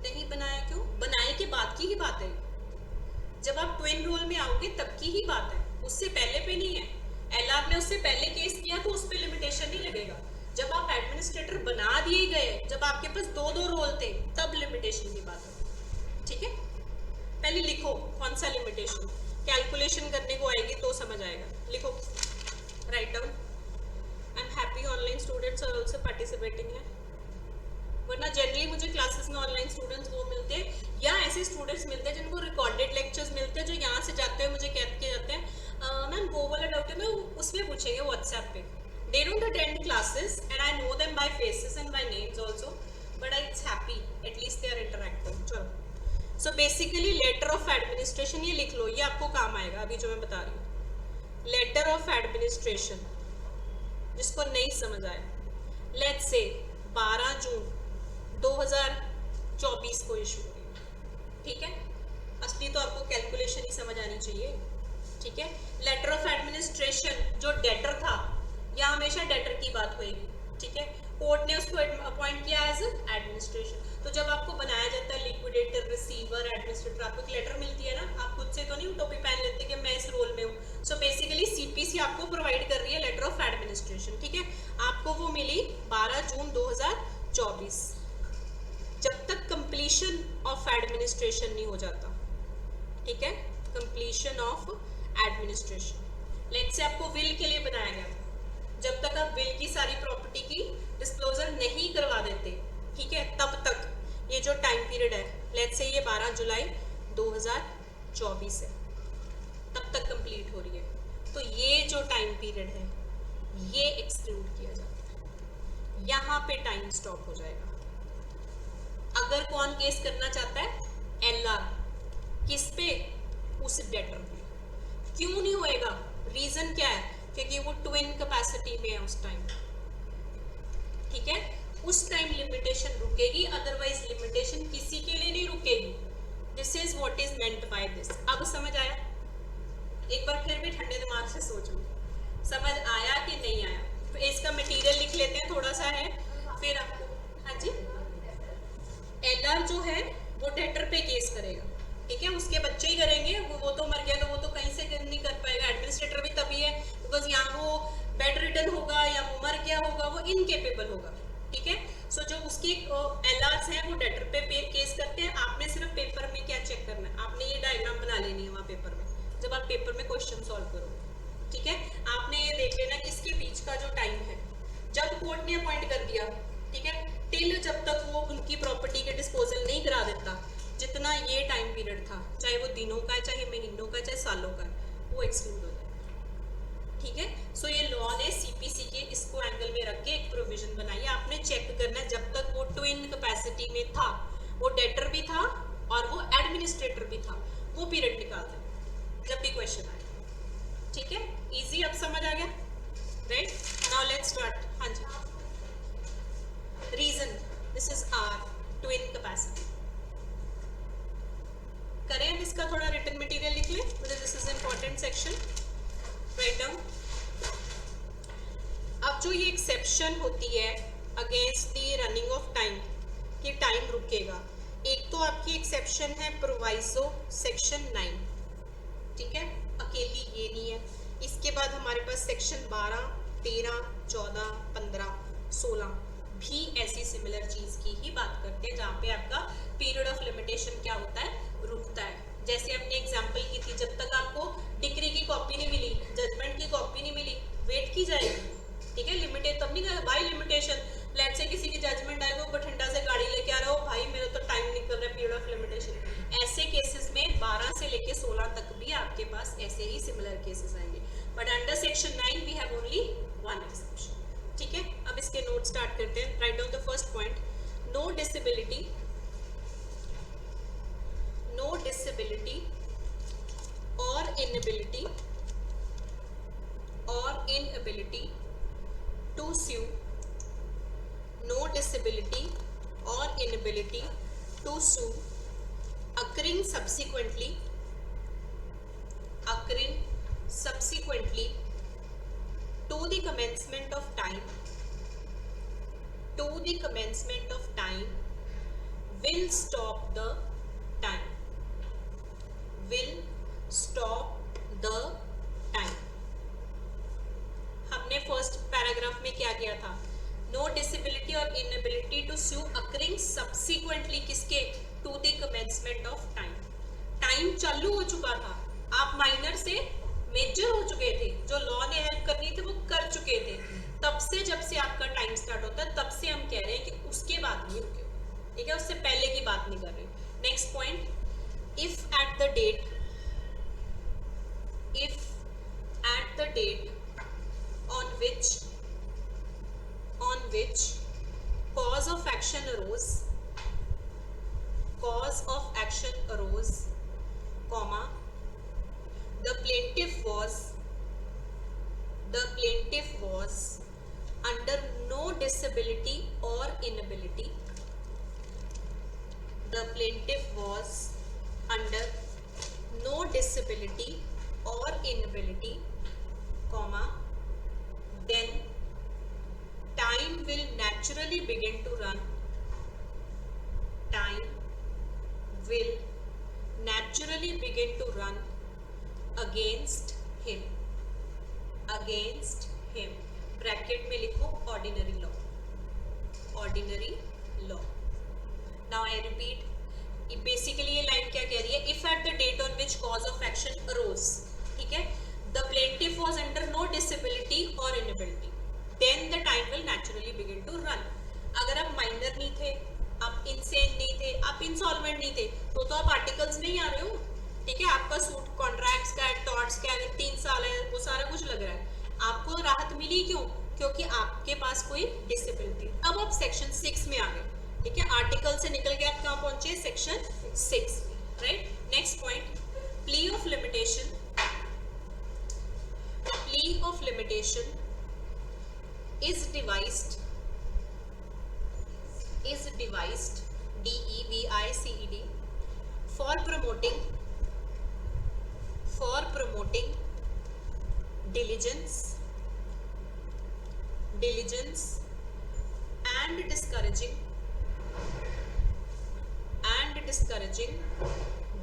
नहीं बनाया क्यों? बनाए के बाद की ही बात है। जब आप ट्विन रोल में आओगे तब की ही बात है, उससे पहले पे नहीं है। एलआर ने उससे पहले केस किया तो उस पे लिमिटेशन नहीं लगेगा। जब आप एडमिनिस्ट्रेटर बना दिए गए, जब आपके पास दो रोल थे, तब लिमिटेशन की बात है, ठीक है। पहले लिखो कौन सा लिमिटेशन, कैलकुलेशन करने को आएगी तो समझ आएगा। लिखो, write down. I am happy online students are also participating है, वरना जनरली मुझे क्लासेस में ऑनलाइन स्टूडेंट्स वो मिलते हैं या ऐसे स्टूडेंट्स मिलते हैं जिनको रिकॉर्डेड लेक्चर्स मिलते हैं, जो यहाँ से जाते हैं मुझे कह के जाते हैं मैम वो वाला डाउट है ना, उसमें पूछेंगे व्हाट्सएप पे। They don't attend classes and I know them by faces and by names also, but I it's happy at least they are interacting. चलो, so basically letter of administration, ये लिख लो, ये आपको काम आएगा अभी जो मैं बता रही हूँ। लेटर ऑफ एडमिनिस्ट्रेशन, जिसको नहीं समझ आया, लेट्स से 12 जून 2024 को इशू हुई, ठीक है। असली तो आपको कैलकुलेशन ही समझ आनी चाहिए, ठीक है। लेटर ऑफ एडमिनिस्ट्रेशन, जो डेटर था, या हमेशा डेटर की बात होगी, ठीक है। कोर्ट ने उसको अपॉइंट किया एज एडमिनिस्ट्रेशन। तो जब आपको बनाया जाता है लिक्विडेटर, रिसीवर, एडमिनिस्ट्रेटर, आपको एक लेटर मिलती है ना, आप खुद से तो नहीं टोपी पहन लेते कि मैं इस रोल में हूँ। सो बेसिकली सीपीसी आपको प्रोवाइड कर रही है लेटर ऑफ एडमिनिस्ट्रेशन, ठीक है। आपको वो मिली 12 जून 2024, जब तक कंप्लीशन ऑफ एडमिनिस्ट्रेशन नहीं हो जाता, ठीक है। Completion of administration, let's say आपको विल के लिए बनाया गया था, जब तक आप विल की सारी प्रॉपर्टी की डिस्क्लोजर नहीं करवा देते, ठीक है, तब तक ये जो टाइम पीरियड है, लेट्स से ये 12 जुलाई 2024 है, तब तक कंप्लीट हो रही है। तो ये जो टाइम पीरियड है ये एक्सक्लूड किया जाता है, यहाँ पे टाइम स्टॉप हो जाएगा। अगर कौन केस करना चाहता है? एलआर, किस पे? उस डेटर पे। क्यों नहीं होएगा? रीजन क्या है? क्योंकि वो ट्विन कैपेसिटी में है उस टाइम, ठीक है। उस टाइम लिमिटेशन रुकेगी, अदरवाइज लिमिटेशन किसी के लिए नहीं रुकेगी। This is what is meant by this. अब समझ आया? एक बार फिर भी ठंडे दिमाग से सोच लो, समझ आया कि नहीं आया? तो इसका मटेरियल लिख लेते हैं, थोड़ा सा है, फिर आपको। हाँ जी, एलआर जो है वो डेटर पे केस करेगा, ठीक है। उसके बच्चे ही करेंगे, वो तो मर गया तो वो तो कहीं से नहीं कर पाएगा। एडमिनिस्ट्रेटर भी तभी है बिकॉज यहाँ वो बेड रिडन होगा या वो मर गया होगा, वो इनकेपेबल होगा, ठीक है। सो जो उसके एलआर्स हैं वो डेटर पे केस करते हैं। आपने सिर्फ पेपर में क्या चेक करना है, आपने ये डायग्राम बना लेनी है वहाँ पेपर में, जब आप पेपर में क्वेश्चन सॉल्व करो, ठीक है। आपने ये देख लेना कि इसके बीच का जो टाइम है, जब कोर्ट ने अपॉइंट कर दिया, ठीक है, टिल जब तक वो उनकी प्रॉपर्टी के डिस्पोजल नहीं करा देता, जितना ये टाइम पीरियड था, चाहे वो दिनों का है, चाहे महीनों का है, चाहे सालों का है, वो एक्सक्लूड हो जाएगा, ठीक है। सो ये लॉ ने सीपीसी के इसको एंगल में रख के एक प्रोविजन बनाई है। आपने चेक करना है जब तक वो ट्विन कैपेसिटी में था, वो डेटर भी था और वो एडमिनिस्ट्रेटर भी था, वो पीरियड निकाल दें जब भी क्वेश्चन आए, ठीक है। इजी, अब समझ आ गया, राइट? Now let's start. हाँ जी, reason, this is our twin capacity. करें अब इसका थोड़ा रिटन मटेरियल लिख लें, मतलब this is important section, write down. अब जो ये एक्सेप्शन होती है against the running of time, कि टाइम रुकेगा, एक तो आपकी एक्सेप्शन है प्रोवाइजो सेक्शन 9, ठीक है, अकेली ये नहीं है। इसके बाद हमारे पास सेक्शन 12, 13, 14, 15, 16 भी ऐसी सिमिलर चीज की ही बात करते हैं, जहाँ पे आपका पीरियड ऑफ लिमिटेशन क्या होता है, रुकता है। जैसे हमने एग्जांपल की थी, जब तक आपको रेयर केसेस आएंगे, but under section 9 we have only one exception. ठीक है, अब इसके नोट स्टार्ट करते हैं. Write down the first point. No disability or inability to sue. No disability or inability to sue occurring subsequently to the commencement of time will stop the time. हमने first paragraph में क्या किया था? No disability और inability to sue occurring subsequently किसके? To the commencement of time. Time चालू हो चुका था, आप माइनर से मेजर हो चुके थे, जो लॉ ने हेल्प करनी थी वो कर चुके थे. तब से जब से आपका टाइम स्टार्ट होता है तब से हम कह रहे हैं कि उसके बाद नहीं रुके. ठीक है, उससे पहले की बात नहीं कर रहे. Next point. If at the date on which cause of action arose, comma, the plaintiff was under no disability or inability. The plaintiff was under no disability or inability, comma, then time will naturally begin to run. Time will naturally begin to run against him. Bracket में लिखो ordinary law. Now I repeat. Basically ये line क्या कह रही है? If at the date on which cause of action arose, ठीक है, the plaintiff was under no disability और inability, then the time will naturally begin to run. अगर आप माइनर नहीं थे, आप इनसेन नहीं थे, आप इंसॉल्वेंट नहीं थे, तो आप आर्टिकल्स में ही आ रहे हो. ठीक है, आपका सूट कॉन्ट्रैक्ट्स का, टॉर्ट्स का अगर 3 साल है वो सारा कुछ लग रहा है. आपको राहत मिली क्यों? क्योंकि आपके पास कोई डिसेबिलिटी. अब आप सेक्शन 6 में आ गए. ठीक है, आर्टिकल से निकल के आप कहाँ पहुंचे? Section 6. Right. Next point. Plea of limitation is devised DEVICED for promoting diligence and discouraging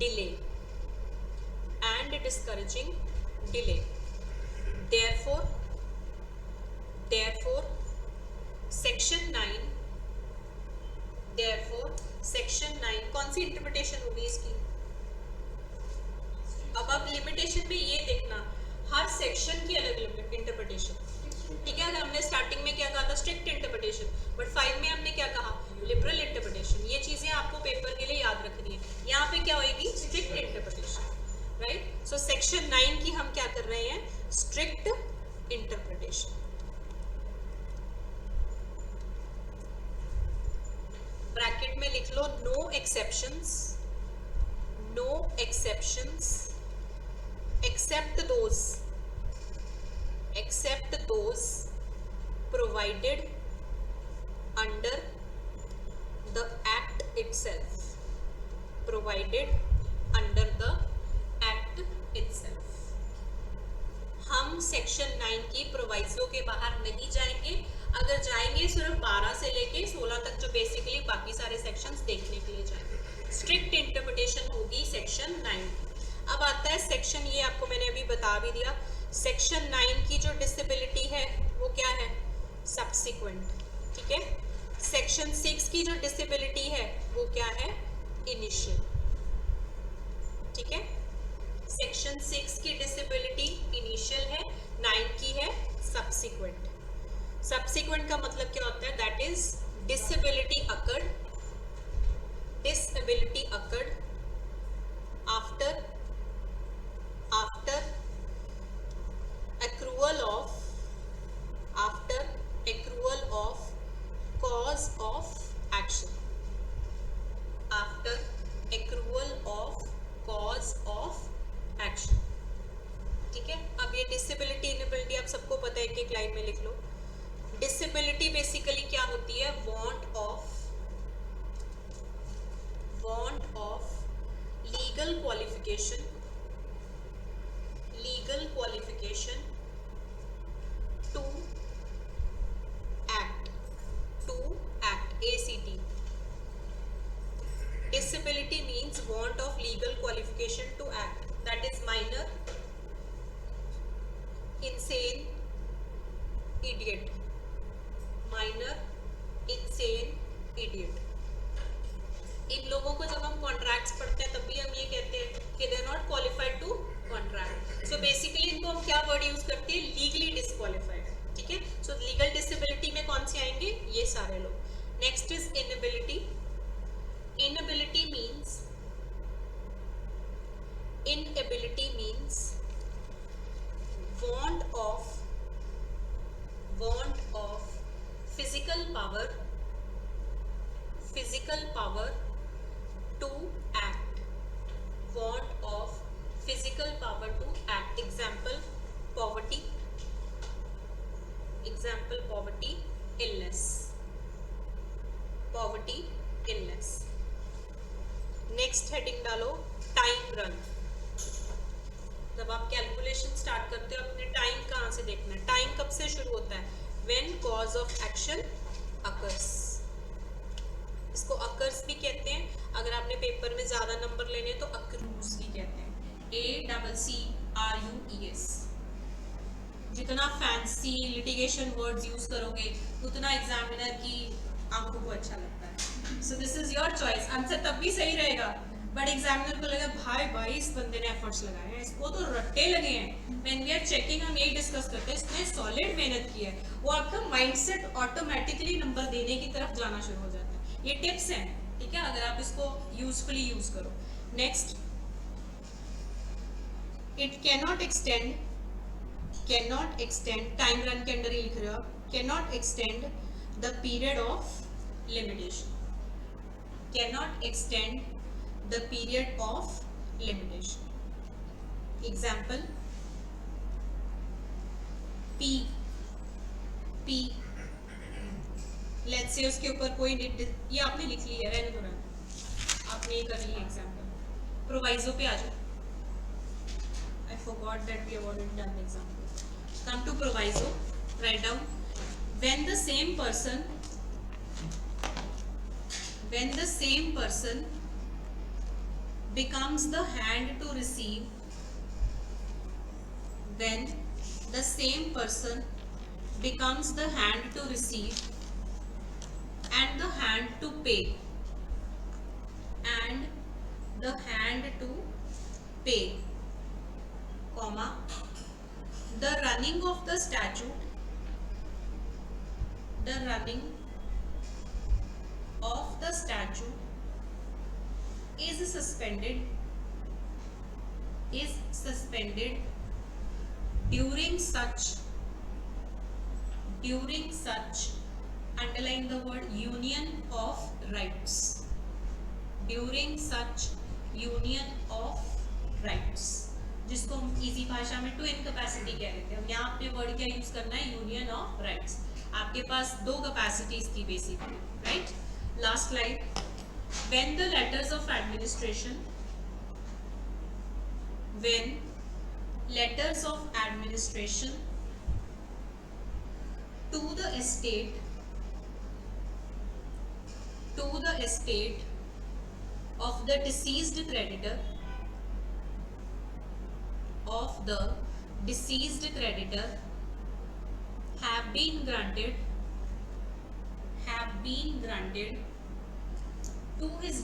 delay. Therefore section 9 कौन सी इंटरप्रिटेशन होगी इसकी? अब आप लिमिटेशन में ये देखना, हर सेक्शन की अलग अलग इंटरप्रिटेशन. ठीक है, अगर हमने स्टार्टिंग में क्या कहा था? Strict interpretation. बट 5 में हमने क्या कहा? Liberal interpretation. ये चीजें आपको पेपर के लिए याद रखनी है. यहाँ पे क्या होगी? Strict interpretation. Right. So section 9 की हम क्या कर रहे हैं? Strict interpretation. ब्रैकेट में लिख लो no exceptions except those provided under the act itself. हम सेक्शन 9 की प्रोवाइजो के बाहर नहीं जाएंगे. अगर जाएंगे सिर्फ 12 से लेके 16 तक, जो बेसिकली बाकी सारे सेक्शंस देखने के लिए जाएंगे. स्ट्रिक्ट इंटरप्रिटेशन होगी सेक्शन 9. अब आता है सेक्शन, ये आपको मैंने अभी बता भी दिया, सेक्शन 9 की जो डिसेबिलिटी है वो क्या है? सब्सिक्वेंट. ठीक है. सेक्शन 6 की जो डिसेबिलिटी है वो क्या है? इनिशियल. ठीक है. सेक्शन 6 की डिसेबिलिटी इनिशियल है, 9 की है सब्सिक्वेंट. सब्सिक्वेंट का मतलब क्या होता है? That is disability occurred after disability inability आप सबको पता है, एक एक लाइन में लिख लो। डिसेबिलिटी बेसिकली क्या होती है? Want of legal qualification to act ACT। disability means want of legal qualification to act, that is minor, insane, idiot, minor, insane, idiot। इन लोगों को जब हम कॉन्ट्रैक्ट्स पढ़ते हैं तब भी हम ये कहते हैं कि they are not qualified to contract. So basically इनको हम क्या वर्ड यूज करते हैं? Legally disqualified. ठीक है, सो लीगल डिसेबिलिटी में कौन से आएंगे? ये सारे लोग। Next is inability. Inability means want of physical power to act, want of physical power to act। Example poverty, illness, next heading डालो टाइम रन। जब आप कैलकुलेशन स्टार्ट करते हो अपने टाइम कहाँ से देखना है? टाइम कब से शुरू होता है? When cause of action occurs. इसको अकर्स भी कहते हैं, अगर आपने पेपर में ज्यादा नंबर लेने तो अक्रूज भी कहते हैं, ACCRUES। जितना फैंसी लिटिगेशन वर्ड्स यूज करोगे उतना एग्जामिनर की आंखों को अच्छा लगता है। So this is your choice. Answer तब भी सही रहेगा बट एग्जामिनर को लगा भाई इस बंदे ने एफर्ट्स लगाए हैं, इसको तो रट्टे लगे हैं। व्हेन वी आर चेकिंग हम यही डिस्कस करते हैं, इसने सॉलिड मेहनत की है, वो आपका माइंडसेट ऑटोमेटिकली नंबर देने की तरफ जाना शुरू हो जाता है। ये टिप्स हैं, ठीक है, अगर आप इसको यूजफुली यूज करो। Next, it cannot extend, time run के अंदर ही लिख रहे हो आप, cannot extend the period of limitation, cannot extend the period of limitation। Example P, let's say उसके ऊपर कोई ये आपने लिख लिया, रहने दो, आपने ये कर लिया। एग्जाम्पल प्रोवाइजो पे आ जाओ। I forgot that we have already done the example। Come to proviso, write down when the same person becomes the hand to receive, when the same person becomes the hand to receive and the hand to pay, comma, the running of the statute is suspended during such, underline the word union of rights, during such union of rights, जिसको हम easy भाषा में to incapacity कह रहे थे। हम यहाँ अपने वर्ड क्या यूज करना है? Union of rights. आपके पास दो कैपेसिटीज थी basically, right. Last line, when the letters of administration to the estate of the deceased creditor have been granted to his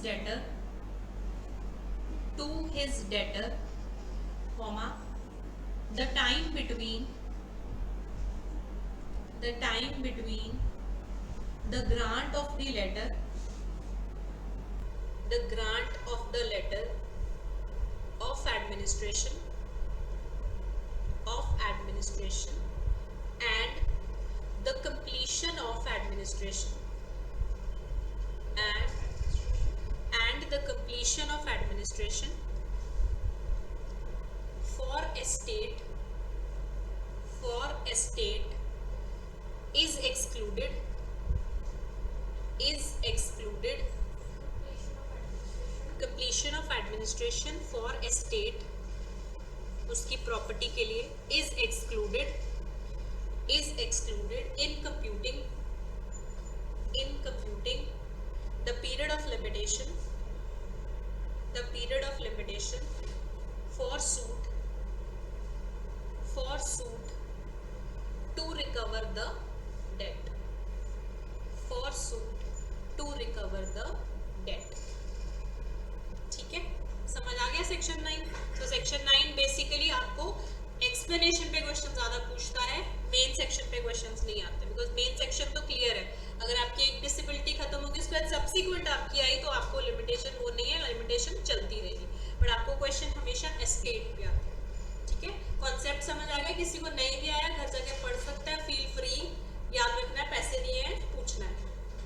debtor, comma, the time between the grant of the letter of administration and the completion of administration for estate excluded, is excluded, completion of administration for estate, उसकी property के लिए, is excluded in computing the period of limitation for suit to recover the debt, ठीक है, समझ आ गया section 9। तो section 9 basically आपको एक्सप्लेनेशन पे क्वेश्चन ज्यादा पूछता है, मेन सेक्शन पे क्वेश्चंस नहीं आते, बिकॉज मेन सेक्शन तो क्लियर है। अगर आपकी एक डिसेबिलिटी खत्म होगी उसके बाद सब्सिक्वेंट आपकी आई तो आपको लिमिटेशन वो नहीं है, लिमिटेशन चलती रहेगी, बट आपको क्वेश्चन हमेशा एस्टेट पे आता है, ठीक है। कॉन्सेप्ट समझ आ गया, किसी को नहीं भी आया घर जाके पढ़ सकता है, फील फ्री, याद रखना है पैसे दिए हैं पूछना है,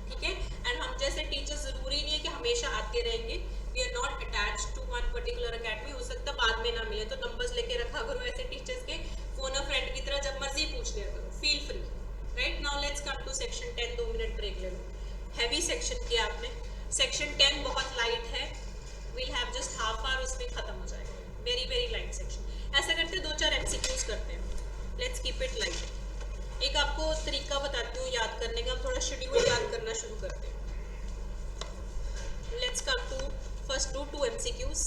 ठीक है। एंड हम जैसे टीचर जरूरी नहीं है कि हमेशा आते रहेंगे, we are not attached to one particular academy, हो सकता है बाद में ना मिले तो नंबर्स लेके रखा करो ऐसे टीचर्स के, फोन अ फ्रेंड की तरह जब मर्जी पूछ लिया करो, feel free, right. Now let's come to section 10, 2 minute break ले लो। हैवी सेक्शन किया आपने, सेक्शन 10 बहुत लाइट है, we'll have just half hour, उसमें खत्म हो जाएगा, वेरी वेरी लाइट सेक्शन। ऐसा करते 2-4 एमसीक्यूज करते हैं, लेट्स कीप इट लाइट। एक आपको तरीका बताती हूँ याद करने का, हम थोड़ा शेड्यूल याद करना शुरू करते हैं। Let's come to first do 2 MCQs।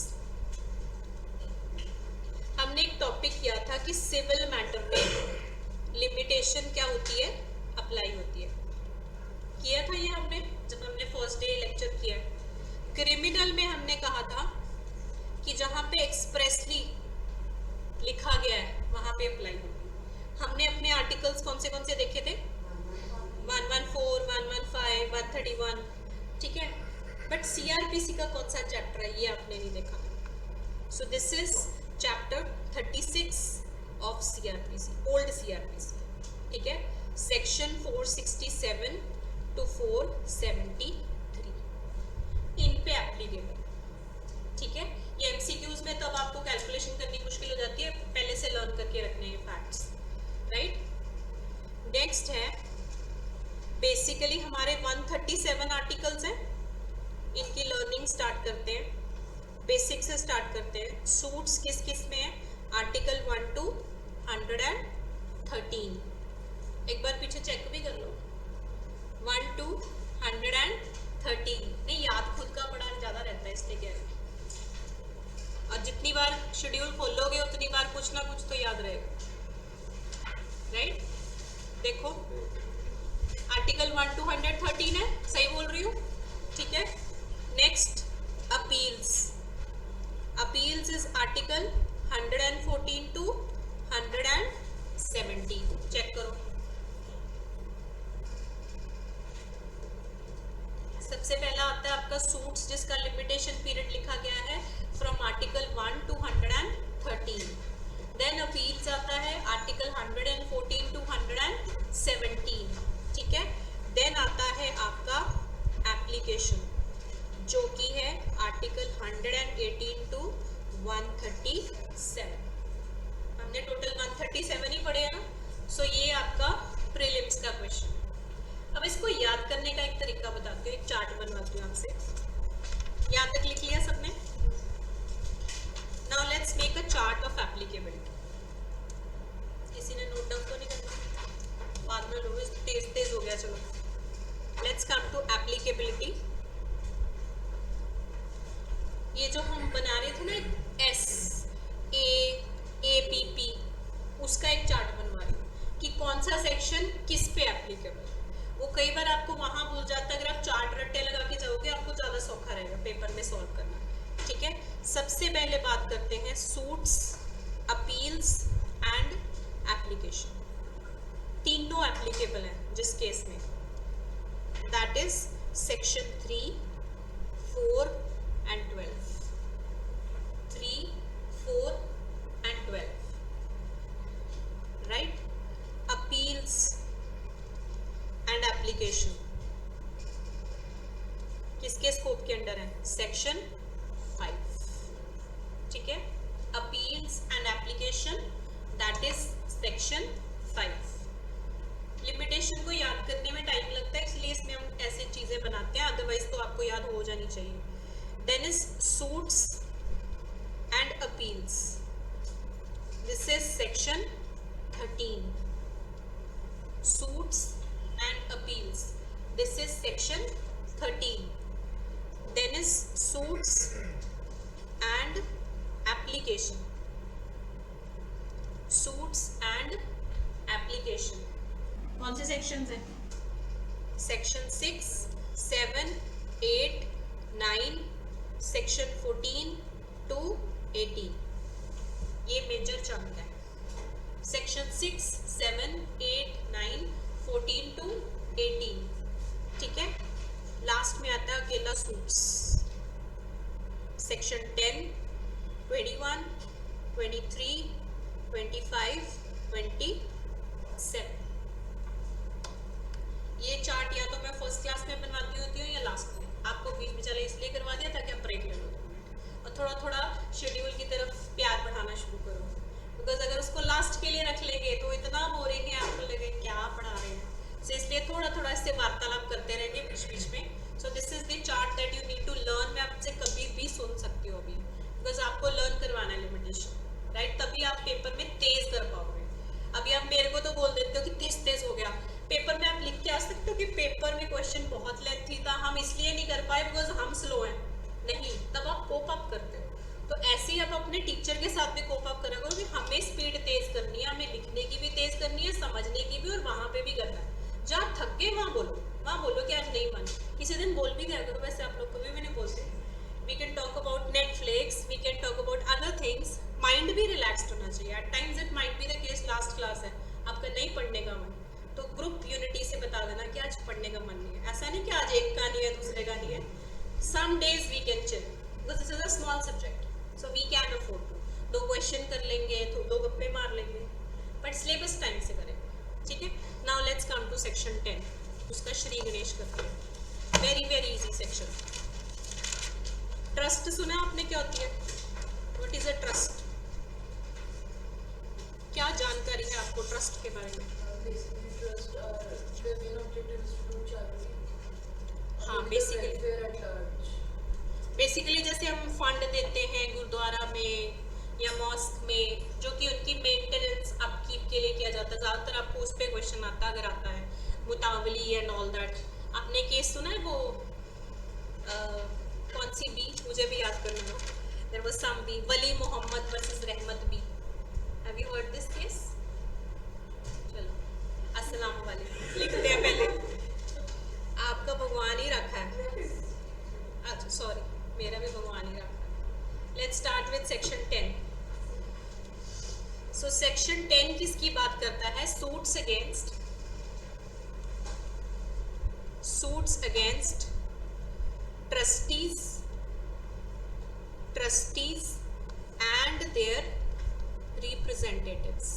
हमने एक टॉपिक किया था कि सिविल मैटर में लिमिटेशन क्या होती है, अप्लाई होती है, किया था ये हमने जब हमने फर्स्ट डे लेक्चर किया। क्रिमिनल में हमने कहा था कि जहाँ पे एक्सप्रेसली लिखा गया है वहाँ पे अप्लाई होगी। हमने अपने आर्टिकल्स कौन से देखे थे, 114, 115, 131, ठीक है, बट सीआरपीसी का कौन सा चैप्टर है ये आपने नहीं देखा। सो this is chapter 36 of CrPC, old CrPC, ठीक है, सेक्शन 467 to 473 इन पे एप्लीकेबल, ठीक है। ये एमसीक्यूज में तब आपको कैलकुलेशन करनी मुश्किल हो जाती है, पहले से लर्न करके रखने हैं फैक्ट्स, राइट। नेक्स्ट है बेसिकली हमारे 137 आर्टिकल्स हैं, इनकी लर्निंग स्टार्ट करते हैं, बेसिक से स्टार्ट करते हैं। सूट्स किस किस में है, आर्टिकल 1 to 113, एक बार पीछे चेक भी कर लो, 1 to 113, नहीं याद खुद का पढ़ा ज़्यादा रहता है इसलिए कह रहे हैं, और जितनी बार शेड्यूल खोलोगे उतनी बार कुछ ना कुछ तो याद रहेगा, राइट। देखो आर्टिकल 1 to 113 है, सही बोल रही हूँ, ठीक है। Next appeals, appeals is article 114 to 117, check करो। सबसे पहला आता है आपका सूट्स जिसका लिमिटेशन पीरियड लिखा गया है from article 1 to 113, then appeals आता है आर्टिकल 114 to 117, ठीक है। देन आता है आपका एप्लीकेशन जो कि है आर्टिकल 118 to 137, हमने टोटल 137 ही पढ़े हैं ना, सो ये आपका प्रीलिम्स का क्वेश्चन। अब इसको याद करने का एक तरीका बताती हूँ, एक चार्ट बनवाती हूँ आपसे, यहाँ तक लिख लिया सबने। Now let's make a chart of applicability, किसी ने नोट डाउन तो नहीं करना, बाद में लोग तेज हो गया, चलो लेट्स कम टू एप्लीकेबिलिटी। ये जो हम बना रहे थे ना SAAPP, उसका एक चार्ट बनवा रही हूँ कि कौन सा सेक्शन किस पे एप्लीकेबल। वो कई बार आपको वहाँ भूल जाता है, अगर आप चार्ट रट्टे लगा के जाओगे आपको ज़्यादा सौखा रहेगा पेपर में सॉल्व करना, ठीक है। सबसे पहले बात करते हैं सूट्स, अपील्स एंड एप्लीकेशन, तीनों एप्लीकेबल हैं जिस केस में, that is section 3, 4 and 12, 3, 4 and 12, right? Appeals and application किसके स्कोप के अंडर है, सेक्शन 5, ठीक है। Appeals and application that is section 5। Limitation को याद करने में जानी चाहिए. Then is suits and appeals. This is section 13. Suits and appeals. This is section 13. Then is suits and application. Suits and application. कौन से sections हैं? Section 6, 7, 8, 9, section 14 to 18. ये मेजर चंक है. Section 6, 7, 8, 9, 14 to 18. ठीक है. लास्ट में आता है अकेला सूट्स. Section 10, 21, 23, 25, 27. ये चार्ट या तो मैं फर्स्ट क्लास में बनवाती होती हूँ या लास्ट में. आपको बीच में चले इसलिए करवा दिया ताकि आप ब्रेक ले लो 2 मिनट और थोड़ा थोड़ा शेड्यूल की तरफ प्यार बढ़ाना शुरू करो. बिकॉज अगर उसको लास्ट के लिए रख लेंगे तो इतना बोरिंग है, आपको लगे क्या पढ़ा रहे हैं. सो इसलिए थोड़ा थोड़ा इससे वार्तालाप करते रहेंगे बीच बीच में. So this is the chart that you need to learn. मैं आपसे कभी भी सुन सकती हूँ अभी, बिकॉज आपको लर्न करवाना है लिमिटेशन, राइट. तभी आप पेपर में तेज कर पाओगे. अभी आप मेरे को तो बोल देते हो कि तेज तेज हो गया. पेपर में आप लिख के आ सकते हो कि पेपर में क्वेश्चन बहुत लेंथी था, हम इसलिए नहीं कर पाए बिकॉज हम स्लो हैं. नहीं, तब आप कोप अप करते हो. तो ऐसे ही आप अपने टीचर के साथ भी कोप अप करा करो कि हमें स्पीड तेज करनी है, हमें लिखने की भी तेज करनी है, समझने की भी, और वहाँ पे भी करना है. जहाँ थक गए वहाँ बोलो कि आज नहीं मन. किसी दिन बोल भी दिया करो. वैसे आप लोग कभी भी नहीं बोलते. We can talk about Netflix, we can talk about other things. Mind भी रिलैक्स्ड होना चाहिए. At times it might be the case last class है, आपका नहीं पढ़ने का मन, तो ग्रुप यूनिटी से बता देना कि आज पढ़ने का मन नहीं है. ऐसा नहीं कि आज एक का नहीं है दूसरे का नहीं है. Some days we can chill because this is a small subject, so we can afford to. 2 question कर लेंगे तो 2 गप्पे मार लेंगे, बट सिलेबस टाइम से करें. ठीक है. Now let's come to section 10. उसका श्री गणेश करते हैं. Very very easy section. Trust सुना आपने, क्या होती है? What is a trust? क्या जानकारी है आपको ट्रस्ट के बारे में? Basically, trust their main objective is to do charity. हाँ, and the basically. welfare at large. Basically जैसे हम फंड देते हैं गुरुद्वारा में या मॉस्क में, जो कि उनकी मेंटेनेंस अपकीप के लिए किया जाता है. ज़्यादातर आपको उस पर क्वेश्चन आता है अगर आता है. मुतावली एंड ऑल दैट. आपने केस सुना है वो कौन सी बी, मुझे भी याद करना हो. There was some Bi, Wali Mohammad versus Rahmat Bi. Have you heard this case? चलो, अस्सलाम वालेकुम लिखते हैं पहले. आपका भगवान ही रखा है. अच्छा सॉरी, मेरा भी भगवान ही रखा है. Let's start with section 10. So section 10 किसकी बात करता है? Suits against trustees and their representatives.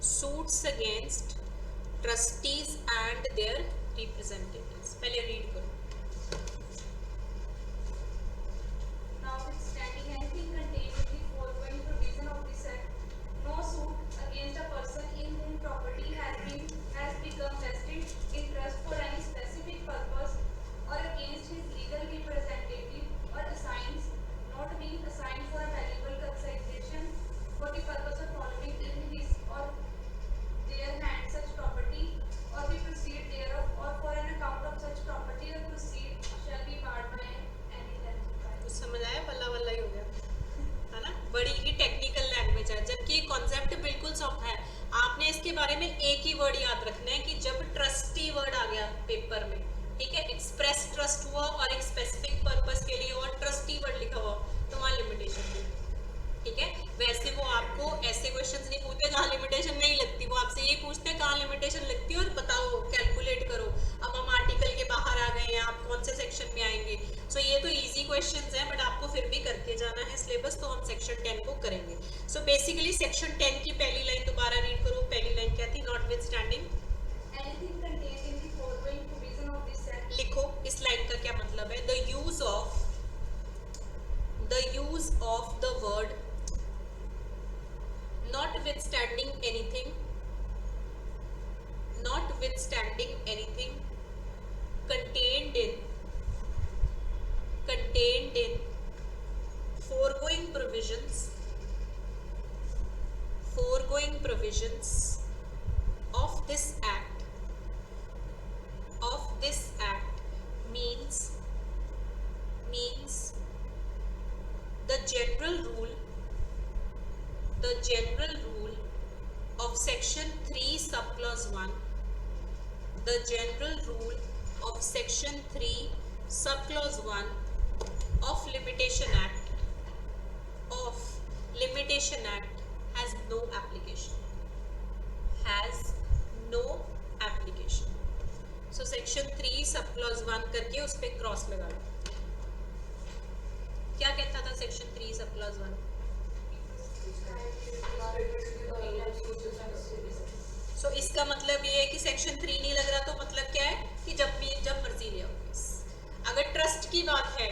Suits against trustees and their representatives. पहले रीड करो. Notwithstanding anything contained in the foregoing provision of this act, no suit against a person in whom property has become vested in trust for any specific purpose or against his legal representative or assigns not being assigned for a valuable consideration for the purpose of following in his or their hand such property or the proceed thereof or for an account of such property or proceed shall be barred by any length. कुछ समझ आया? बल्ला बल्ला ही हो गया है ना. बड़ी ही टेक्निकल लैंग्वेज है, जबकि कॉन्सेप्ट बिल्कुल सॉफ्ट है. आपने इसके बारे में एक ही वर्ड याद रखना है कि जब ट्रस्टी वर्ड आ गया पेपर में, ठीक है, एक्सप्रेस ट्रस्ट हुआ और एक स्पेसिफिक पर्पस के लिए और ट्रस्टी वर्ड लिखा हुआ, तो वहाँ लिमिटेशन थी. ठीक है. वैसे वो आपको ऐसे क्वेश्चंस नहीं पूछते जहाँ लिमिटेशन नहीं लगती. वो आपसे ये पूछते हैं कहाँ लिमिटेशन लगती है और बताओ, कैलकुलेट करो. अब हम आर्टिकल के बाहर आ गए हैं, आप कौन से सेक्शन में आएंगे. सो ये तो इजी क्वेश्चंस हैं, बट आपको फिर भी करके जाना है सिलेबस, तो हम सेक्शन 10 को करेंगे. सो बेसिकली सेक्शन 10 की पहली लाइन दोबारा रीड करो. पहली लाइन क्या थी? Notwithstanding Anything contained in the foregoing provision of this act. लिखो. इस लाइन का क्या मतलब है? The use of the word notwithstanding anything contained in provisions of this act means the general rule of section 3 subclause 1, the general rule of section 3 subclause 1 of Limitation Act has no application. So section 3 subclause 1 करके उस पे cross लगा लो. क्या कहता था section 3 subclause 1? सो इसका मतलब ये है कि सेक्शन 3 नहीं लग रहा, तो मतलब क्या है कि जब मर्जी ले आओ. अगर ट्रस्ट की बात है,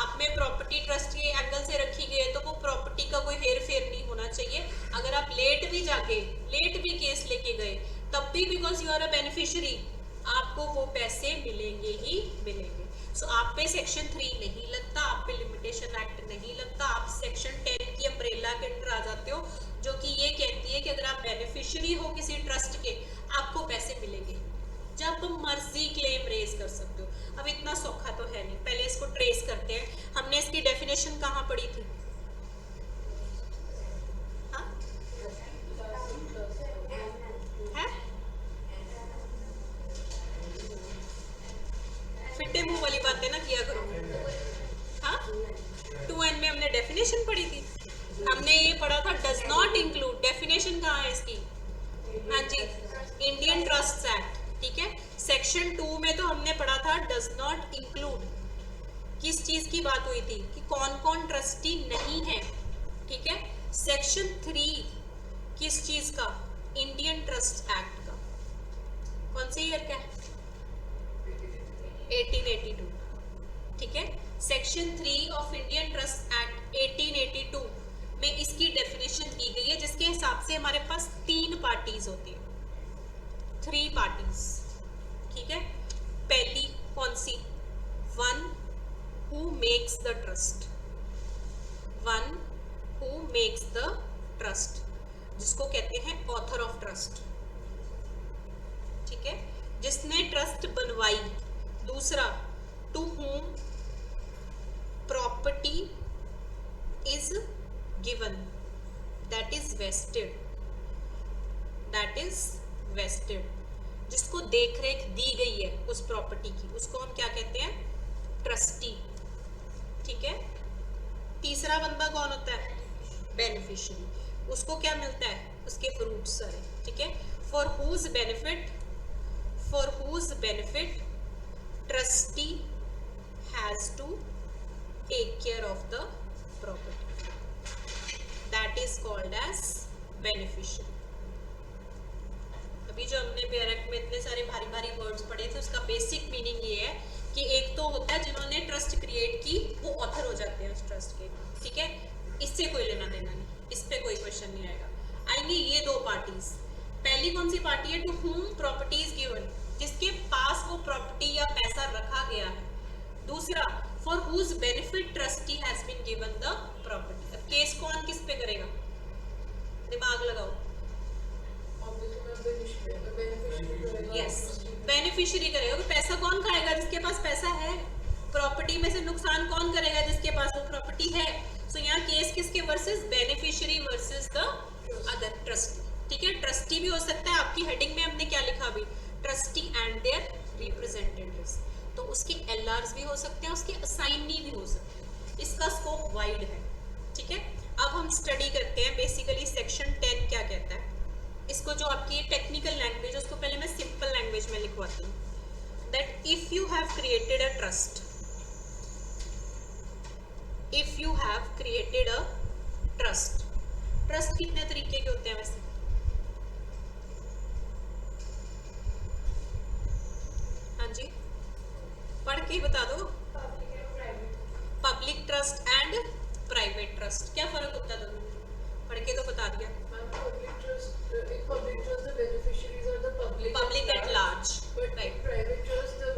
आप में प्रॉपर्टी ट्रस्ट के एंगल से रखी गई है, तो वो प्रॉपर्टी का कोई हेर फेर नहीं होना चाहिए. अगर आप लेट भी केस लेके गए, तब भी because you are a beneficiary, आपको वो पैसे मिलेंगे ही मिलेंगे. सो आप पे सेक्शन 3 नहीं लगता, आप पे लिमिटेशन एक्ट नहीं लगता, आप सेक्शन 10 की अम्ब्रेला के अंदर आ जाते हो, जो कि ये कहती है कि अगर आप बेनिफिशियरी हो किसी ट्रस्ट के, आपको पैसे मिलेंगे, जब मर्जी क्लेम रेज कर सकते हो. अब इतना सौखा तो है नहीं. पहले इसको ट्रेस करते हैं. हमने इसकी डेफिनेशन कहाँ पढ़ी थी? हाँ? है? फिटे मुंह वाली बातें ना किया करो. हाँ? 2N में हमने डेफिनेशन पढ़ी थी. हमने ये पढ़ा था डज नॉट इंक्लूड. डेफिनेशन कहाँ है इसकी? हाँ जी, इंडियन ट्रस्ट एक्ट. ठीक है. सेक्शन 2 में तो हमने पढ़ा था डज नॉट इंक्लूड. किस चीज की बात हुई थी? कि कौन कौन ट्रस्टी नहीं है. ठीक है. सेक्शन 3 किस चीज का? इंडियन ट्रस्ट एक्ट का. कौन से ईयर का है? 1882. ठीक है. Section 3 of Indian trust act 1882 में इसकी डेफिनेशन दी गई है, जिसके हिसाब से हमारे पास 3 पार्टीज होती है. 3 पार्टीज. ठीक है. पहली कौन सी? One who makes the trust. One who makes the trust, जिसको कहते हैं ऑथर ऑफ ट्रस्ट. ठीक है. जिसने ट्रस्ट बनवाई. दूसरा, to whom property is given, that is vested. जिसको देखरेख दी गई है उस प्रॉपर्टी की, उसको हम क्या कहते हैं? ट्रस्टी. ठीक है. तीसरा बंदा कौन होता है? बेनिफिशियरी. उसको क्या मिलता है? उसके फ्रूट्स सारे. ठीक है. For whose benefit trustee has to take care of the property. That is called as beneficiary. अभी जो हमने पेरेक्ट में इतने सारे भारी भारी वर्ड्स पढ़े थे, उसका बेसिक मीनिंग ये है कि एक तो होता है जिन्होंने ट्रस्ट क्रिएट की, वो ऑथर हो जाते हैं उस ट्रस्ट के. ठीक है. इससे कोई लेना देना नहीं, इस पे कोई क्वेश्चन नहीं आएगा. आएंगे ये 2 पार्टीज. पहली कौन सी पार्टी है? To whom property is given, जिसके पास वो प्रॉपर्टी या पैसा रखा गया है. दूसरा, for whose benefit trustee has been given the property. अब केस कौन किस पे करेगा? दिमाग लगाओ. यस, बेनिफिशियरी करेगा. तो पैसा कौन खाएगा? जिसके पास पैसा है. प्रॉपर्टी में से नुकसान कौन करेगा? जिसके पास वो प्रॉपर्टी है. सो यहाँ केस किसके versus? Beneficiary versus the other trustee. ठीक है. ट्रस्टी भी हो सकता है. आपकी हेडिंग में हमने क्या लिखा अभी? Trustee and their representatives. तो उसके LRs भी हो सकते हैं, उसके असाइनी भी हो सकते हैं. इसका स्कोप वाइड है. ठीक है. अब हम स्टडी करते हैं बेसिकली सेक्शन 10 क्या कहता है. इसको जो आपकी टेक्निकल लैंग्वेज, उसको पहले मैं सिंपल लैंग्वेज में लिखवाती हूँ. That if you have created a trust, trust कितने तरीके के होते हैं वैसे? हाँ जी, पढ़ के बता दो. Public trust and private trust. क्या फर्क होता है दोनों? पढ़ के तो बता दिया. Public at large. राइट.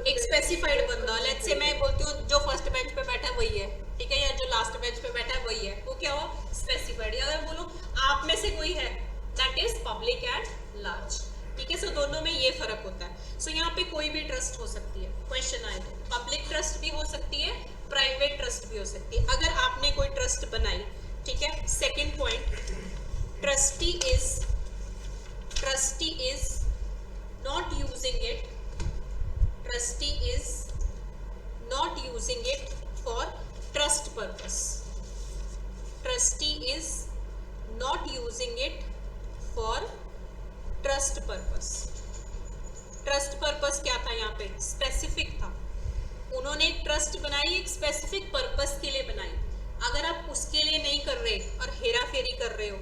एक स्पेसिफाइड बंदा, लेट्स से मैं बोलती हूँ जो फर्स्ट बेंच पे बैठा है वही है. ठीक है. या जो लास्ट बेंच पे बैठा है वही है. वो क्या हुआ? स्पेसिफाइड. अगर बोलो आप में से कोई है that is public at large. ठीक है, सो दोनों में ये फर्क होता है। सो यहाँ पे कोई भी ट्रस्ट हो सकती है, क्वेश्चन आए तो पब्लिक ट्रस्ट भी हो सकती है, प्राइवेट ट्रस्ट भी हो सकती है। अगर आपने कोई ट्रस्ट बनाई, ठीक है, second point, trustee is not using it, trustee is not using it for trust purpose, trustee is not using it for trust purpose। trust purpose क्या था यहाँ पे, स्पेसिफिक था। उन्होंने एक ट्रस्ट बनाई, एक स्पेसिफिक पर्पस के लिए बनाई। अगर आप उसके लिए नहीं कर रहे और हेरा फेरी कर रहे हो,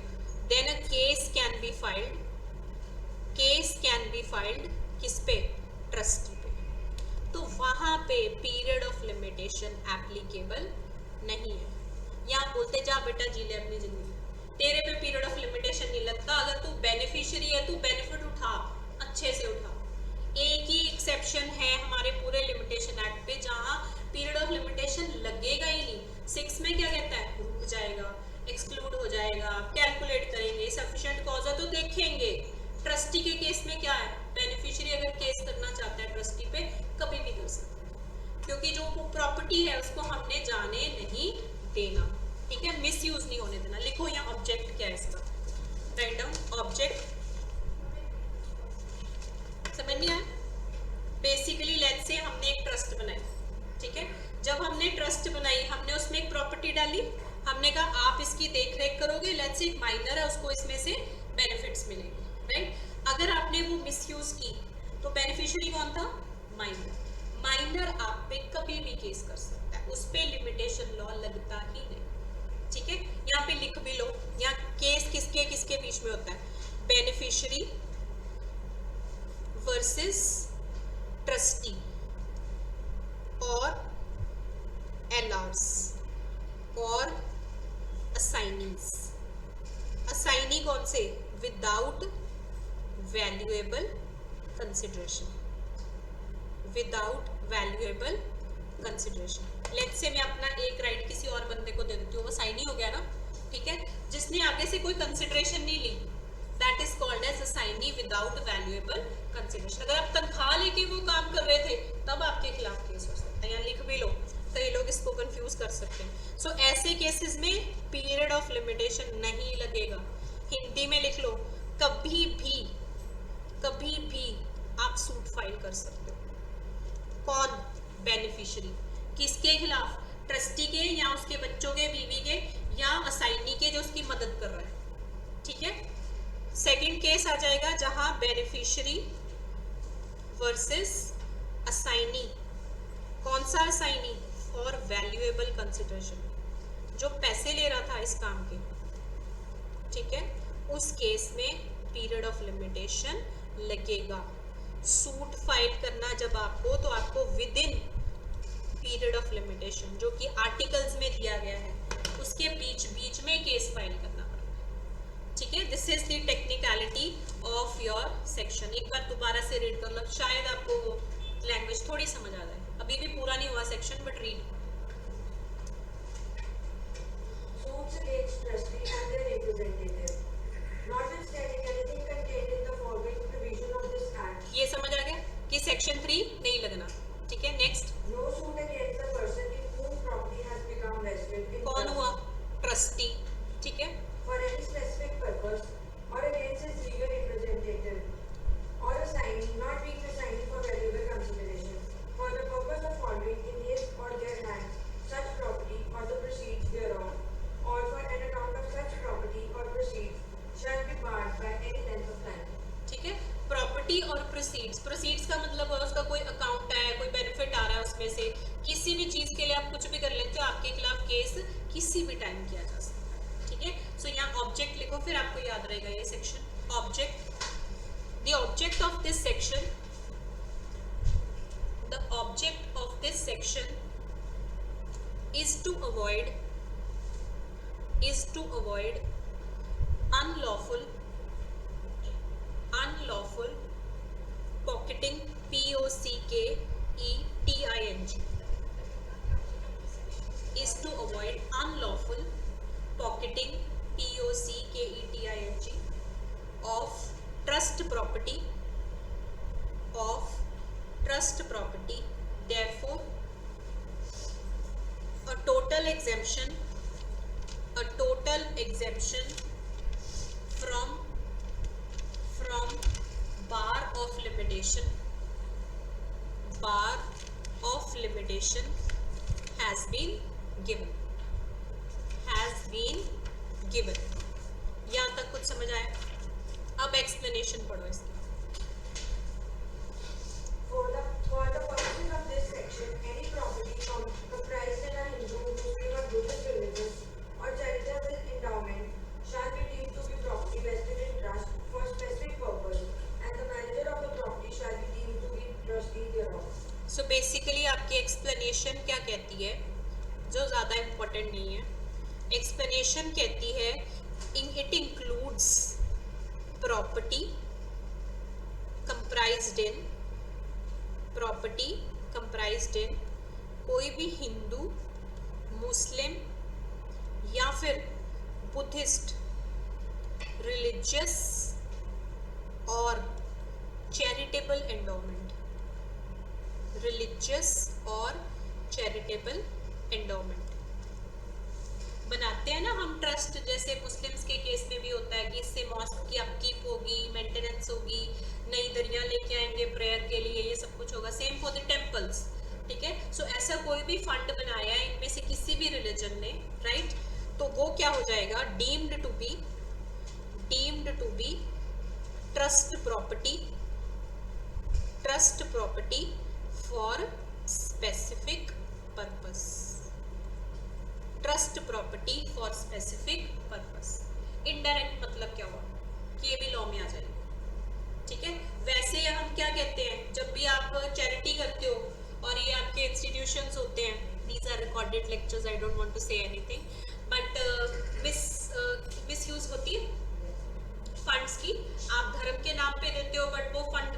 then a case can be filed, case can be filed किस पे, ट्रस्टी पे। तो वहां पे पीरियड ऑफ लिमिटेशन एप्लीकेबल नहीं है। यहाँ बोलते जा बेटा जी ले अपनी जिंदगी, तेरे पे पीरियड ऑफ लिमिटेशन नहीं लगता। अगर तू बेनिफिशियरी है, तू बेनिफिट उठा, अच्छे से उठा। एक ही एक्सेप्शन है हमारे पूरे लिमिटेशन एक्ट पे जहाँ पीरियड ऑफ लिमिटेशन लगेगा ही नहीं। 6 में क्या कहता है, रुक जाएगा, एक्सक्लूड हो जाएगा, कैलकुलेट करेंगे, सफिशिएंट कॉज है तो देखेंगे। ट्रस्टी के केस में क्या है, बेनिफिशियरी अगर केस करना चाहता है ट्रस्टी पे, कभी भी कर सकता है, क्योंकि जो प्रॉपर्टी है उसको हमने जाने नहीं देना। ठीक है, मिस यूज नहीं होने देना। लिखो यहाँ ऑब्जेक्ट क्या है इसका, राइट डाउन ऑब्जेक्ट। समझ नहीं आया? बेसिकली लेट्स से हमने एक ट्रस्ट बनाई, ठीक है, जब हमने ट्रस्ट बनाई, हमने उसमें एक प्रॉपर्टी डाली, हमने कहा आप इसकी देख रेख करोगे, लेट्स से एक माइनर है, उसको इसमें से बेनिफिट्स मिलेंगे, राइट। अगर आपने वो मिसयूज की तो बेनिफिशियरी कौन था, माइनर। माइनर आप पे कभी भी केस कर सकता है, उस पे लिमिटेशन लॉ लगता ही नहीं। ठीक है, यहाँ पे लिख भी लो, यहाँ केस किसके किसके बीच में होता है, बेनिफिशियरी वर्सेस ट्रस्टी और एलआर्स और असाइनीज। असाइनी कौन से, without valuable consideration, without valuable consideration. Let's say मैं अपना एक राइट किसी और बंदे को दे देती हूँ, वो साइनी हो गया ना, ठीक है, जिसने आगे से कोई कंसिडरेशन नहीं ली, that is called as assignee without valuable consideration. अगर आप तनख्वाह लेके वो काम कर रहे थे तब आपके खिलाफ केस हो सकता है, यहाँ लिख भी लो, कई लोग इसको कंफ्यूज कर सकते हैं। सो ऐसे केसेस में पीरियड ऑफ लिमिटेशन नहीं लगेगा। हिंदी में लिख लो, कभी भी आप सूट फाइल कर सकते हो। कौन, बेनिफिशियरी, किसके खिलाफ, ट्रस्टी के या उसके बच्चों के, बीवी के, या असाइनी के जो उसकी मदद कर रहा है। ठीक है, सेकंड केस आ जाएगा जहां बेनिफिशियरी वर्सेस असाइनी। कौन सा असाइनी, फॉर वैल्यूएबल कंसिडरेशन, जो पैसे ले रहा था इस काम के। ठीक है, उस केस में पीरियड ऑफ लिमिटेशन लगेगा। सूट फाइल करना जब आपको, तो आपको with in period of limitation जो कि आर्टिकल्स में दिया गया है, उसके बीच में केस फाइल करना पड़ता है। ठीक है, this is the technicality of your section. एक बार दोबारा से रीड कर लो, शायद आपको लैंग्वेज थोड़ी समझ आ जाए। अभी भी पूरा नहीं हुआ section, but read. Suits against trustee and their representative. Notwithstanding anything contained in the following provision of this act. ये समझ आ गया कि सेक्शन 3 नहीं लगना। ठीक है, next. No suit against the person in whom property has become vested in कौन trust हुआ, ट्रस्टी। ठीक है, for any specific purpose or against his legal representative or assignee not being assigned for valuable consideration for the purpose of following in his or their hands such property or the proceeds thereof or for an account of such property or proceeds shall be barred by any length of time. ठीक है, property और proceeds. Proceeds का मतलब है उसका कोई account है, कोई बेनिफिट आ रहा है उसमें से, किसी भी चीज के लिए आप कुछ भी कर लेते हो, आपके खिलाफ केस किसी भी टाइम किया जा सकता है। ठीक है, सो यहाँ ऑब्जेक्ट लिखो, फिर आपको याद रहेगा ये section. Object, the object of this section, the object of this section is to avoid unlawful pocketing, POCKETING, is to avoid unlawful pocketing, POCKETING trust property therefore a total exemption from bar of limitation has been given यहाँ तक कुछ समझ आया? अब explanation पढ़ो इसकी। For the purposes of this section, any property comprised in a Hindu, Muslim or Buddhist religion or charitable endowment shall be deemed to be property vested in trust for specific purpose, and the manager of the property shall be deemed to be trustee thereof. So basically आपकी explanation क्या कहती है, जो ज़्यादा important नहीं है। Explanation कहती है it includes property comprised in कोई भी हिंदू, मुस्लिम या फिर बुद्धिस्ट रिलीजियस और चैरिटेबल एंडोमेंट बनाते हैं ना हम ट्रस्ट। जैसे मुस्लिम्स के केस में भी होता है कि इससे मॉस्क की अपकीप होगी, मेंटेनेंस होगी, नई दरिया लेके आएंगे प्रेयर के लिए, ये सब कुछ होगा। सेम फॉर द टेम्पल्स, ठीक है। सो ऐसा कोई भी फंड बनाया है इनमें से किसी भी रिलीजन ने, राइट, तो वो क्या हो जाएगा, deemed to be trust property for specific purpose. Indirect मतलब क्या हुआ कि ये भी लॉ में आ जाएगा, ठीक है। वैसे हम क्या कहते हैं, जब भी आप चैरिटी करते हो और ये आपके इंस्टीट्यूशंस होते हैं, these are recorded lectures, I don't want to say anything, but misuse होती है फंड्स की। आप धर्म के नाम पे देते हो बट वो फंड,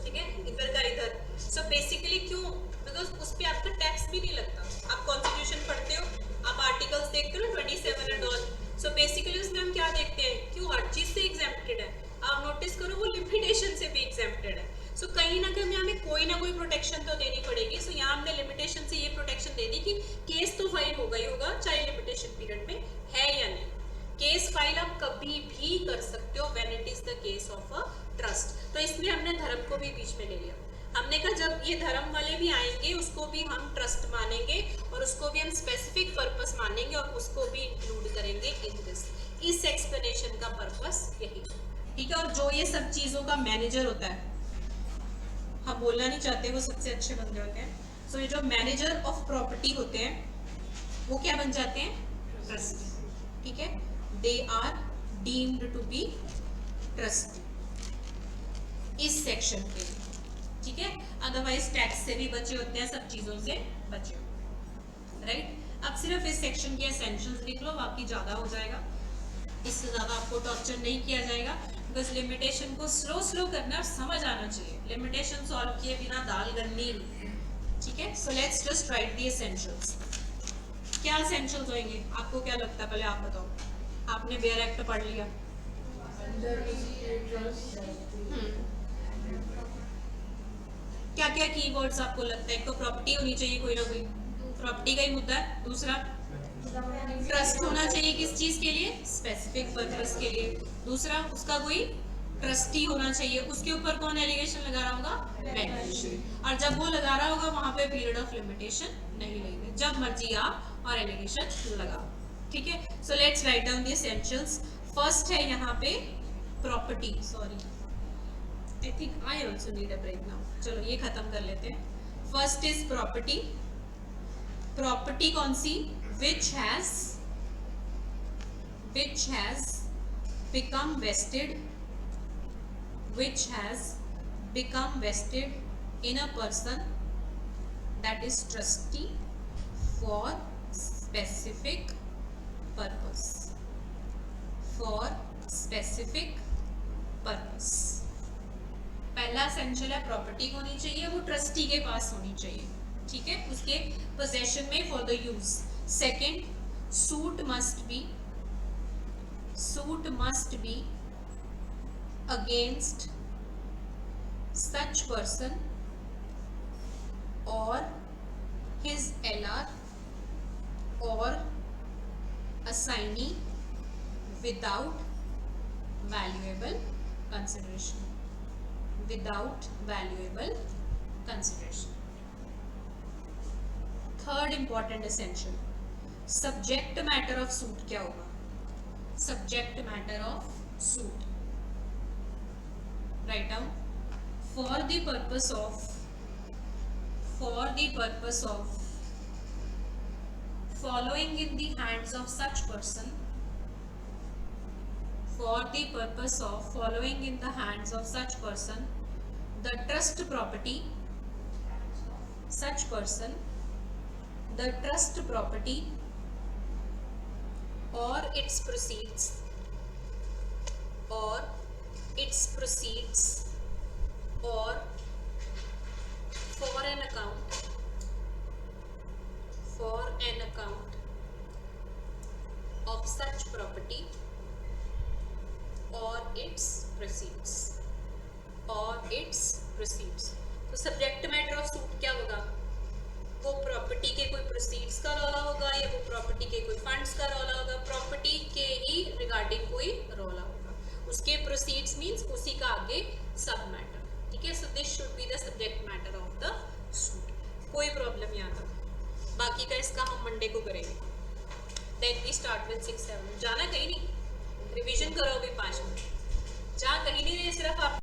ठीक है, इधर का इधर। सो बेसिकली क्यों, बिकॉज उस पर आपका टैक्स भी नहीं लगता। आप कॉन्स्टिट्यूशन पढ़ते हो, आप आर्टिकल्स देखते हो 27 एंड ऑल। सो बेसिकली उसमें हम क्या देखते हैं, क्यों हर चीज से एग्जेम्प्टेड है। आप नोटिस करो वो लिमिटेशन से भी एग्जेम्प्टेड है। सो कहीं ना कहीं हमें कोई ना कोई प्रोटेक्शन तो देनी पड़ेगी। सो यहाँ हमने लिमिटेशन से ये प्रोटेक्शन दे दी कि केस तो फाइल होगा ही होगा, चाहे लिमिटेशन पीरियड में है या नहीं। केस फाइल आप कभी भी कर सकते हो when it is the case of a trust. तो इसलिए हमने धर्म को भी बीच में ले लिया। हमने कहा जब ये धर्म वाले भी आएंगे उसको भी हम ट्रस्ट मानेंगे और उसको भी हम स्पेसिफिक पर्पस मानेंगे और उसको भी इंक्लूड करेंगे इन दिस। इस एक्सप्लेनेशन का पर्पस यही, ठीक है। और जो ये सब चीज़ों का मैनेजर होता है, हम बोलना नहीं चाहते, वो सबसे अच्छे बंदे होते हैं। सो ये जो मैनेजर ऑफ प्रॉपर्टी होते हैं वो क्या बन जाते हैं, ट्रस्ट, ठीक है। They are deemed to be trust इस सेक्शन के लिए, ठीक है। अदरवाइज टैक्स से भी बचे होते हैं, सब चीजों से बचे होते हैं, राइट। अब सिर्फ इस सेक्शन के एसेंशियल्स लिख लो, बाकी ज्यादा हो जाएगा। इससे ज्यादा आपको टॉर्चर नहीं किया जाएगा, बस लिमिटेशन को स्लो करना और समझ आना चाहिए। लिमिटेशन सॉल्व किए बिना दाल गलनी नहीं, ठीक है। So let's just right the essentials. क्या एसेंशियल्स होंगे, आपको क्या लगता है, पहले आप बताओ। आपने बेयर एक्ट पढ़ लिया, क्या क्या कीवर्ड्स आपको लगता है? एक तो प्रॉपर्टी होनी चाहिए, कोई ना कोई प्रॉपर्टी का ही मुद्दा है। दूसरा ट्रस्ट होना चाहिए, किस चीज के लिए, स्पेसिफिक पर्पस के लिए। दूसरा उसका कोई ट्रस्टी होना चाहिए, उसके ऊपर कौन एलिगेशन लगा रहा होगा, बेनिफिशियरी। और जब वो लगा रहा होगा वहां पे पीरियड ऑफ लिमिटेशन नहीं लगेगा, जब मर्जी आप और एलिगेशन लगाओ, ठीक है। So let's write down the essentials. First है यहाँ पे property, sorry I think I also need a break now. चलो ये खत्म कर लेते हैं। First is property. प्रॉपर्टी कौन सी, which has become vested in a person that is trustee for specific purpose. पहला एसेंशियल है प्रॉपर्टी होनी चाहिए, वो ट्रस्टी के पास होनी चाहिए, ठीक है, उसके पोजेशन में for the use. Second, suit must be against such person or his LR or assignee without valuable consideration. Without valuable consideration. Third important essential, subject matter of suit क्या होगा? Subject matter of suit. Write down. For the purpose of following in the hands of such person. For the purpose of following in the hands of such person, the trust property, such person, the trust property or its proceeds, or for an account of such property or its proceeds. तो subject matter of suit क्या होगा? वो property के कोई proceeds का रौला होगा या वो प्रॉपर्टी के कोई फंड्स का रौला होगा, प्रॉपर्टी के ही रिगार्डिंग कोई रौला होगा, उसके प्रोसीड्स मींस उसी का आगे सब मैटर. ठीक है, so this should be the subject matter of the suit. कोई प्रॉब्लम यहाँ तक? बाकी का इसका हम मंडे को करेंगे. Then we start with 6-7. जाना कहीं नहीं, रिवीजन करो अभी 5 मिनट.